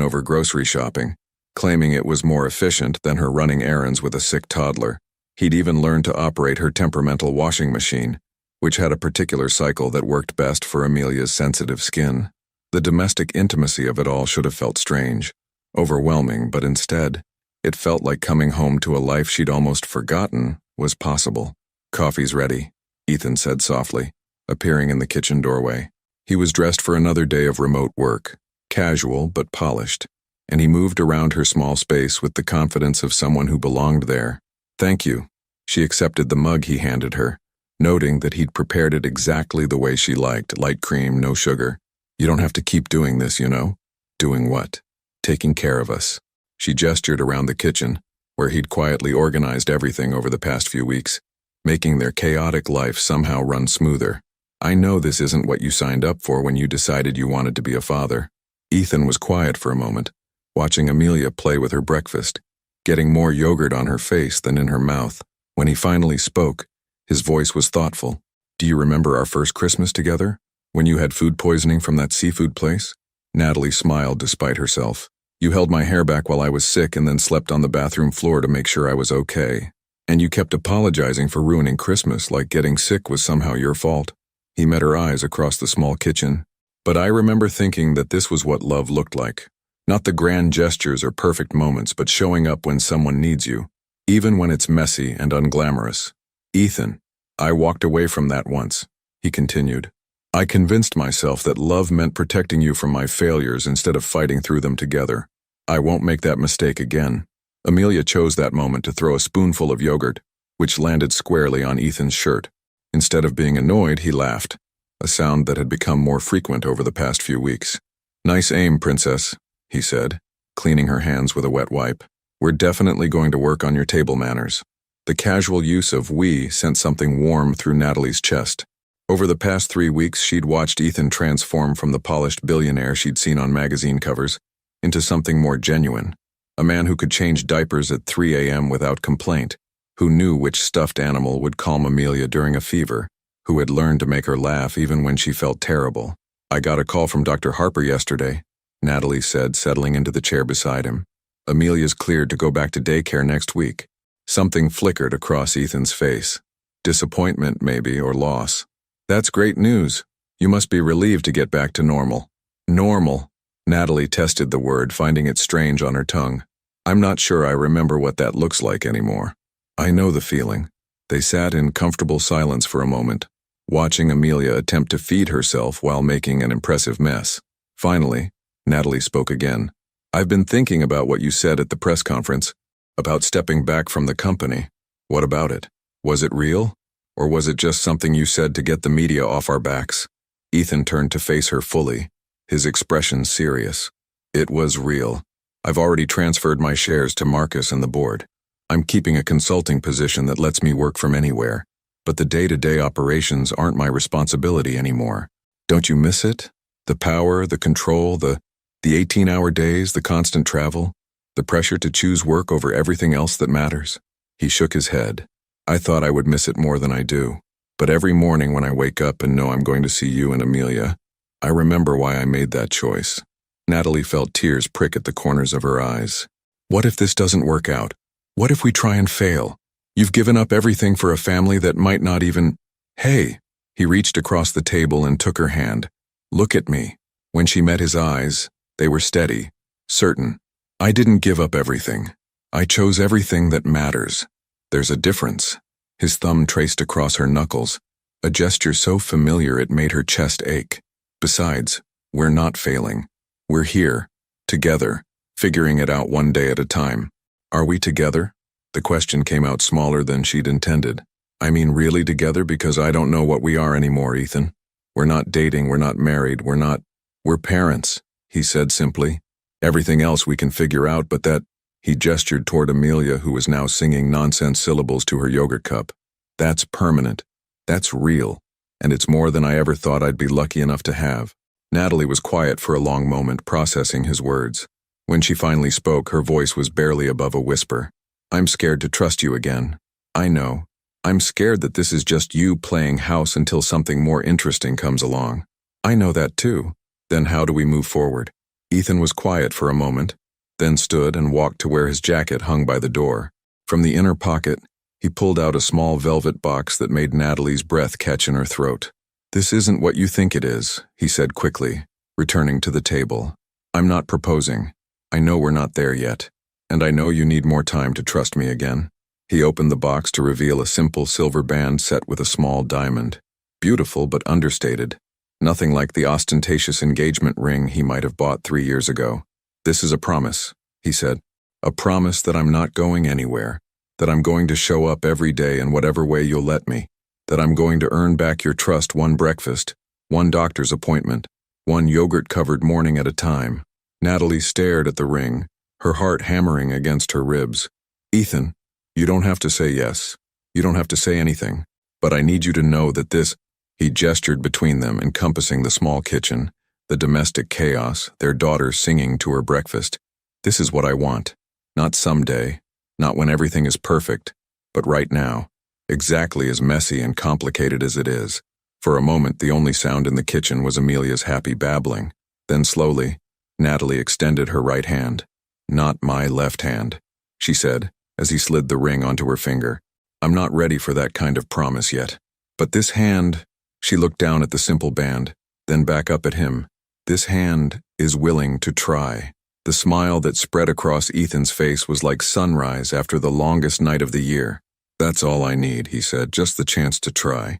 over grocery shopping, claiming it was more efficient than her running errands with a sick toddler. He'd even learned to operate her temperamental washing machine, which had a particular cycle that worked best for Amelia's sensitive skin. The domestic intimacy of it all should have felt strange, overwhelming, but instead, it felt like coming home to a life she'd almost forgotten was possible. Coffee's ready, Ethan said softly, appearing in the kitchen doorway. He was dressed for another day of remote work, casual but polished, and he moved around her small space with the confidence of someone who belonged there. Thank you. She accepted the mug he handed her, noting that he'd prepared it exactly the way she liked, light cream, no sugar. You don't have to keep doing this, you know? Doing what? Taking care of us. She gestured around the kitchen, where he'd quietly organized everything over the past few weeks, making their chaotic life somehow run smoother. I know this isn't what you signed up for when you decided you wanted to be a father. Ethan was quiet for a moment, watching Amelia play with her breakfast, getting more yogurt on her face than in her mouth. When he finally spoke, his voice was thoughtful. "Do you remember our first Christmas together? When you had food poisoning from that seafood place?" Natalie smiled despite herself. "You held my hair back while I was sick and then slept on the bathroom floor to make sure I was okay. And you kept apologizing for ruining Christmas, like getting sick was somehow your fault." He met her eyes across the small kitchen. "But I remember thinking that this was what love looked like. Not the grand gestures or perfect moments, but showing up when someone needs you, even when it's messy and unglamorous. Ethan, I walked away from that once," he continued. "I convinced myself that love meant protecting you from my failures instead of fighting through them together. I won't make that mistake again." Amelia chose that moment to throw a spoonful of yogurt, which landed squarely on Ethan's shirt. Instead of being annoyed, he laughed, a sound that had become more frequent over the past few weeks. "Nice aim, princess," he said, cleaning her hands with a wet wipe. "We're definitely going to work on your table manners." The casual use of "we" sent something warm through Natalie's chest. Over the past 3 weeks, she'd watched Ethan transform from the polished billionaire she'd seen on magazine covers into something more genuine. A man who could change diapers at 3 a.m. without complaint, who knew which stuffed animal would calm Amelia during a fever, who had learned to make her laugh even when she felt terrible. "I got a call from Dr. Harper yesterday," Natalie said, settling into the chair beside him. "Amelia's cleared to go back to daycare next week." Something flickered across Ethan's face. Disappointment, maybe, or loss. "That's great news. You must be relieved to get back to normal." "Normal." Natalie tested the word, finding it strange on her tongue. "I'm not sure I remember what that looks like anymore." "I know the feeling." They sat in comfortable silence for a moment, watching Amelia attempt to feed herself while making an impressive mess. Finally, Natalie spoke again. "I've been thinking about what you said at the press conference, about stepping back from the company. What about it? Was it real? Or was it just something you said to get the media off our backs?" Ethan turned to face her fully, his expression serious. "It was real. I've already transferred my shares to Marcus and the board. I'm keeping a consulting position that lets me work from anywhere, but the day-to-day operations aren't my responsibility anymore. Don't you miss it? The power, the control, the 18-hour days, the constant travel, the pressure to choose work over everything else that matters?" He shook his head. "I thought I would miss it more than I do. But every morning when I wake up and know I'm going to see you and Amelia, I remember why I made that choice." Natalie felt tears prick at the corners of her eyes. "What if this doesn't work out? What if we try and fail? You've given up everything for a family that might not even—" "Hey!" He reached across the table and took her hand. "Look at me." When she met his eyes, they were steady, certain. "I didn't give up everything. I chose everything that matters. There's a difference." His thumb traced across her knuckles, a gesture so familiar it made her chest ache. "Besides, we're not failing. We're here, together, figuring it out one day at a time." "Are we together?" The question came out smaller than she'd intended. "I mean really together, because I don't know what we are anymore, Ethan. We're not dating, we're not married, we're parents," he said simply. "Everything else we can figure out, but that—" He gestured toward Amelia, who was now singing nonsense syllables to her yogurt cup. "That's permanent. That's real. And it's more than I ever thought I'd be lucky enough to have." Natalie was quiet for a long moment, processing his words. When she finally spoke, her voice was barely above a whisper. "I'm scared to trust you again. I know. I'm scared that this is just you playing house until something more interesting comes along. I know that too. Then how do we move forward?" Ethan was quiet for a moment, then stood and walked to where his jacket hung by the door. From the inner pocket, he pulled out a small velvet box that made Natalie's breath catch in her throat. "This isn't what you think it is," he said quickly, returning to the table. "I'm not proposing. I know we're not there yet, and I know you need more time to trust me again." He opened the box to reveal a simple silver band set with a small diamond. Beautiful but understated. Nothing like the ostentatious engagement ring he might have bought 3 years ago. "This is a promise," he said. "A promise that I'm not going anywhere, that I'm going to show up every day in whatever way you'll let me, that I'm going to earn back your trust one breakfast, one doctor's appointment, one yogurt-covered morning at a time." Natalie stared at the ring, her heart hammering against her ribs. "Ethan, you don't have to say yes. You don't have to say anything. But I need you to know that this—" He gestured between them, encompassing the small kitchen, the domestic chaos, their daughter singing to her breakfast. This is what I want. Not someday, not when everything is perfect, but right now, exactly as messy and complicated as it is. For a moment, the only sound in the kitchen was Amelia's happy babbling. Then slowly, Natalie extended her right hand. "Not my left hand," she said, as he slid the ring onto her finger. "I'm not ready for that kind of promise yet. But this hand," she looked down at the simple band, then back up at him. "This hand is willing to try." The smile that spread across Ethan's face was like sunrise after the longest night of the year. "That's all I need," he said, "just the chance to try."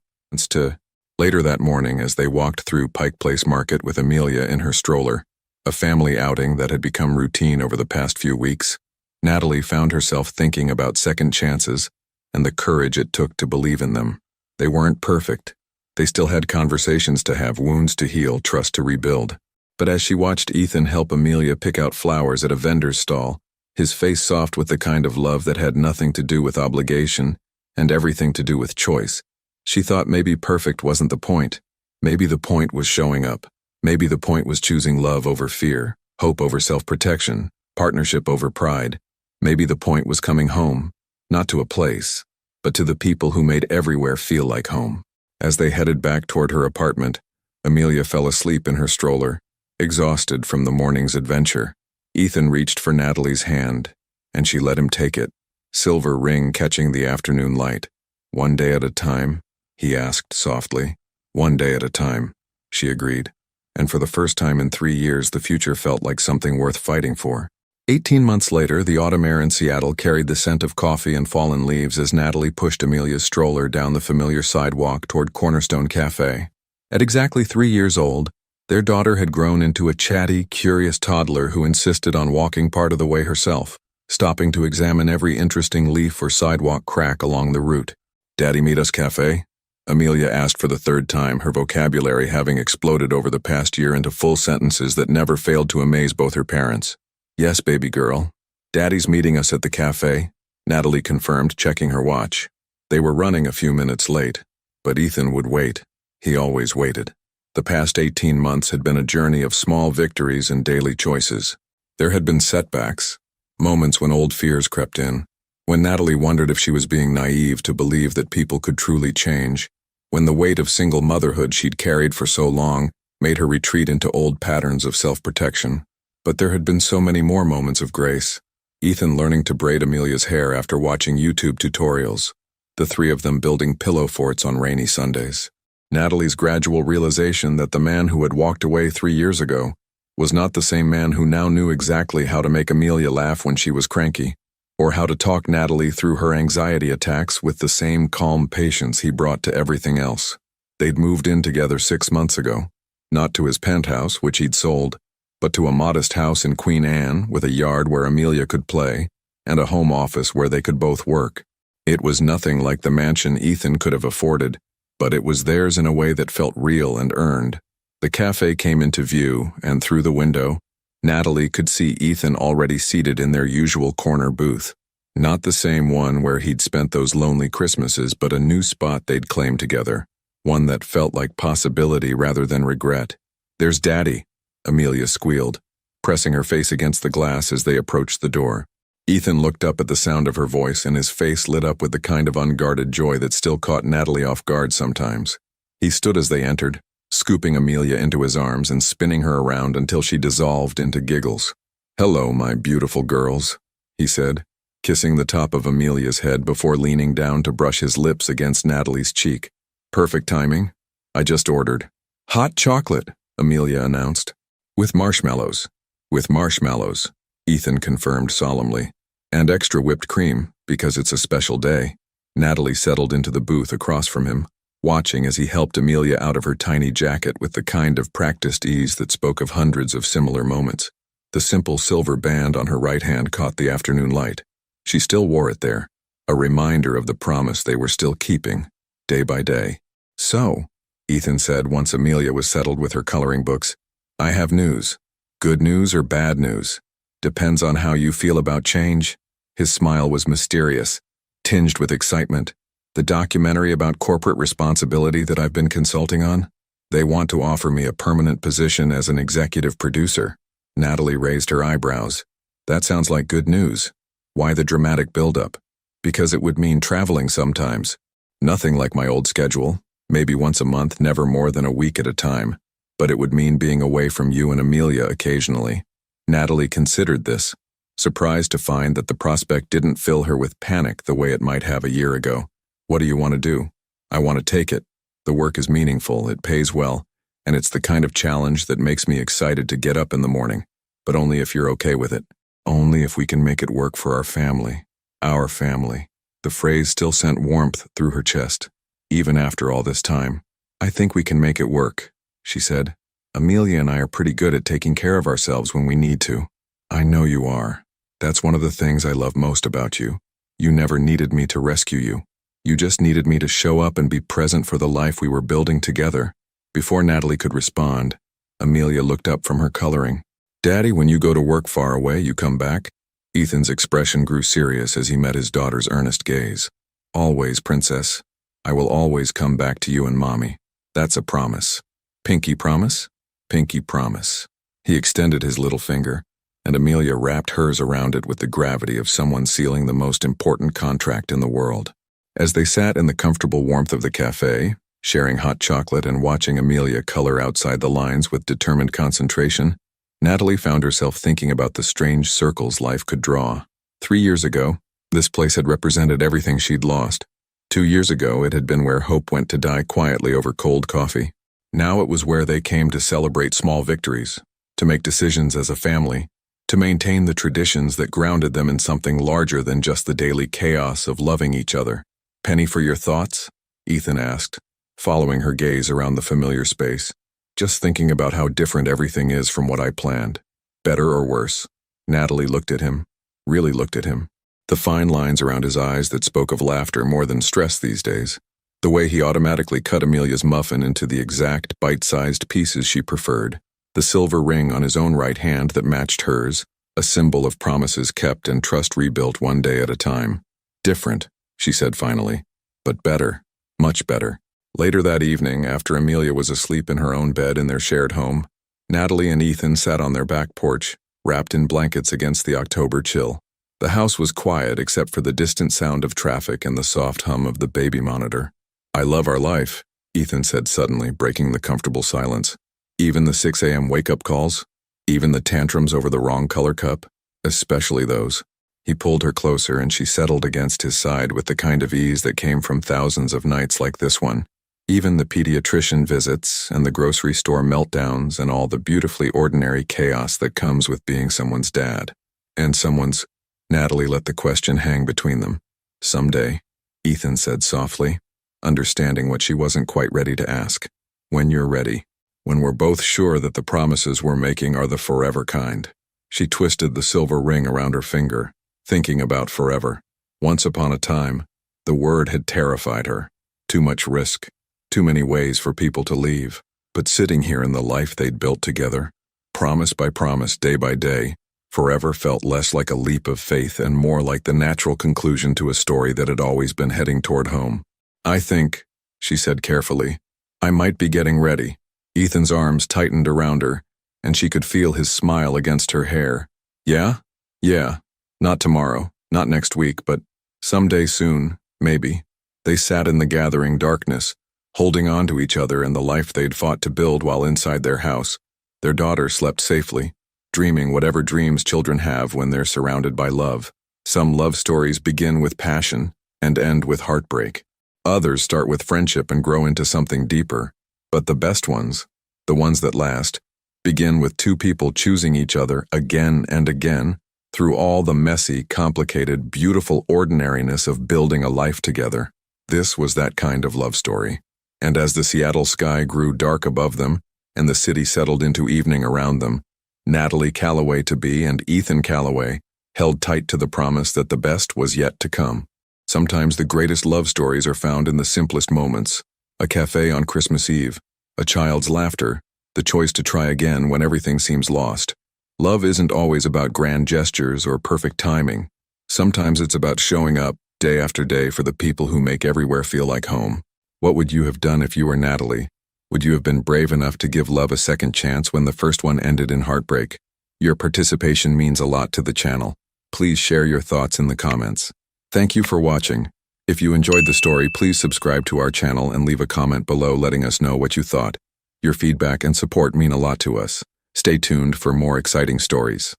Later that morning, as they walked through Pike Place Market with Amelia in her stroller, a family outing that had become routine over the past few weeks, Natalie found herself thinking about second chances and the courage it took to believe in them. They weren't perfect. They still had conversations to have, wounds to heal, trust to rebuild. But as she watched Ethan help Amelia pick out flowers at a vendor's stall, his face soft with the kind of love that had nothing to do with obligation and everything to do with choice, she thought maybe perfect wasn't the point. Maybe the point was showing up. Maybe the point was choosing love over fear, hope over self-protection, partnership over pride. Maybe the point was coming home, not to a place, but to the people who made everywhere feel like home. As they headed back toward her apartment, Amelia fell asleep in her stroller, exhausted from the morning's adventure. Ethan reached for Natalie's hand, and she let him take it, silver ring catching the afternoon light. "One day at a time?" he asked softly. "One day at a time," she agreed. And for the first time in 3 years, the future felt like something worth fighting for. 18 months later, the autumn air in Seattle carried the scent of coffee and fallen leaves as Natalie pushed Amelia's stroller down the familiar sidewalk toward Cornerstone Cafe. At exactly 3 years old, their daughter had grown into a chatty, curious toddler who insisted on walking part of the way herself, stopping to examine every interesting leaf or sidewalk crack along the route. "Daddy meet us cafe?" Amelia asked for the third time, her vocabulary having exploded over the past year into full sentences that never failed to amaze both her parents. "Yes, baby girl. Daddy's meeting us at the cafe," Natalie confirmed, checking her watch. They were running a few minutes late, but Ethan would wait. He always waited. The past 18 months had been a journey of small victories and daily choices. There had been setbacks, moments when old fears crept in, when Natalie wondered if she was being naive to believe that people could truly change, when the weight of single motherhood she'd carried for so long made her retreat into old patterns of self-protection. But there had been so many more moments of grace. Ethan learning to braid Amelia's hair after watching YouTube tutorials, the three of them building pillow forts on rainy Sundays. Natalie's gradual realization that the man who had walked away 3 years ago was not the same man who now knew exactly how to make Amelia laugh when she was cranky, or how to talk Natalie through her anxiety attacks with the same calm patience he brought to everything else. They'd moved in together 6 months ago, not to his penthouse, which he'd sold, but to a modest house in Queen Anne with a yard where Amelia could play and a home office where they could both work. It was nothing like the mansion Ethan could have afforded, but it was theirs in a way that felt real and earned. The cafe came into view, and through the window, Natalie could see Ethan already seated in their usual corner booth. Not the same one where he'd spent those lonely Christmases, but a new spot they'd claimed together, one that felt like possibility rather than regret. "There's Daddy," Amelia squealed, pressing her face against the glass as they approached the door. Ethan looked up at the sound of her voice, and his face lit up with the kind of unguarded joy that still caught Natalie off guard sometimes. He stood as they entered, scooping Amelia into his arms and spinning her around until she dissolved into giggles. "Hello, my beautiful girls," he said, kissing the top of Amelia's head before leaning down to brush his lips against Natalie's cheek. "Perfect timing. I just ordered." "Hot chocolate," Amelia announced. "With marshmallows." "With marshmallows," Ethan confirmed solemnly. "And extra whipped cream, because it's a special day." Natalie settled into the booth across from him, watching as he helped Amelia out of her tiny jacket with the kind of practiced ease that spoke of hundreds of similar moments. The simple silver band on her right hand caught the afternoon light. She still wore it there, a reminder of the promise they were still keeping, day by day. "So," Ethan said once Amelia was settled with her coloring books, "I have news. Good news or bad news? Depends on how you feel about change." His smile was mysterious, tinged with excitement. "The documentary about corporate responsibility that I've been consulting on? They want to offer me a permanent position as an executive producer." Natalie raised her eyebrows. That sounds like good news. Why the dramatic buildup? Because it would mean traveling sometimes. Nothing like my old schedule, maybe once a month, never more than a week at a time. But it would mean being away from you and Amelia occasionally. Natalie considered this, surprised to find that the prospect didn't fill her with panic the way it might have a year ago. What do you want to do? I want to take it. The work is meaningful, it pays well, and it's the kind of challenge that makes me excited to get up in the morning. But only if you're okay with it. Only if we can make it work for our family. Our family. The phrase still sent warmth through her chest, even after all this time. I think we can make it work, she said. Amelia and I are pretty good at taking care of ourselves when we need to. I know you are. That's one of the things I love most about you. You never needed me to rescue you. You just needed me to show up and be present for the life we were building together. Before Natalie could respond, Amelia looked up from her coloring. Daddy, when you go to work far away, you come back? Ethan's expression grew serious as he met his daughter's earnest gaze. Always, princess. I will always come back to you and Mommy. That's a promise. Pinky promise? Pinky promise. He extended his little finger, and Amelia wrapped hers around it with the gravity of someone sealing the most important contract in the world. As they sat in the comfortable warmth of the cafe, sharing hot chocolate and watching Amelia color outside the lines with determined concentration, Natalie found herself thinking about the strange circles life could draw. 3 years ago, this place had represented everything she'd lost. 2 years ago, it had been where hope went to die quietly over cold coffee. Now it was where they came to celebrate small victories, to make decisions as a family, to maintain the traditions that grounded them in something larger than just the daily chaos of loving each other. Penny for your thoughts? Ethan asked, following her gaze around the familiar space. Just thinking about how different everything is from what I planned. Better or worse? Natalie looked at him, really looked at him. The fine lines around his eyes that spoke of laughter more than stress these days. The way he automatically cut Amelia's muffin into the exact bite-sized pieces she preferred. The silver ring on his own right hand that matched hers, a symbol of promises kept and trust rebuilt one day at a time. Different, she said finally, but better, much better. Later that evening, after Amelia was asleep in her own bed in their shared home, Natalie and Ethan sat on their back porch, wrapped in blankets against the October chill. The house was quiet except for the distant sound of traffic and the soft hum of the baby monitor. I love our life, Ethan said suddenly, breaking the comfortable silence. Even the 6 a.m. wake-up calls? Even the tantrums over the wrong color cup? Especially those. He pulled her closer and she settled against his side with the kind of ease that came from thousands of nights like this one. Even the pediatrician visits and the grocery store meltdowns and all the beautifully ordinary chaos that comes with being someone's dad. And someone's... Natalie let the question hang between them. Someday, Ethan said softly, understanding what she wasn't quite ready to ask. When you're ready. When we're both sure that the promises we're making are the forever kind. She twisted the silver ring around her finger, thinking about forever. Once upon a time, the word had terrified her. Too much risk. Too many ways for people to leave. But sitting here in the life they'd built together, promise by promise, day by day, forever felt less like a leap of faith and more like the natural conclusion to a story that had always been heading toward home. I think, she said carefully, I might be getting ready. Ethan's arms tightened around her, and she could feel his smile against her hair. Yeah? Yeah. Not tomorrow, not next week, but someday soon, maybe. They sat in the gathering darkness, holding on to each other and the life they'd fought to build while inside their house. Their daughter slept safely, dreaming whatever dreams children have when they're surrounded by love. Some love stories begin with passion and end with heartbreak. Others start with friendship and grow into something deeper. But the best ones, the ones that last, begin with two people choosing each other again and again through all the messy, complicated, beautiful ordinariness of building a life together. This was that kind of love story. And as the Seattle sky grew dark above them and the city settled into evening around them, Natalie Calloway-to-be and Ethan Calloway held tight to the promise that the best was yet to come. Sometimes the greatest love stories are found in the simplest moments. A cafe on Christmas Eve, a child's laughter, the choice to try again when everything seems lost. Love isn't always about grand gestures or perfect timing. Sometimes it's about showing up, day after day, for the people who make everywhere feel like home. What would you have done if you were Natalie? Would you have been brave enough to give love a second chance when the first one ended in heartbreak? Your participation means a lot to the channel. Please share your thoughts in the comments. Thank you for watching. If you enjoyed the story, please subscribe to our channel and leave a comment below letting us know what you thought. Your feedback and support mean a lot to us. Stay tuned for more exciting stories.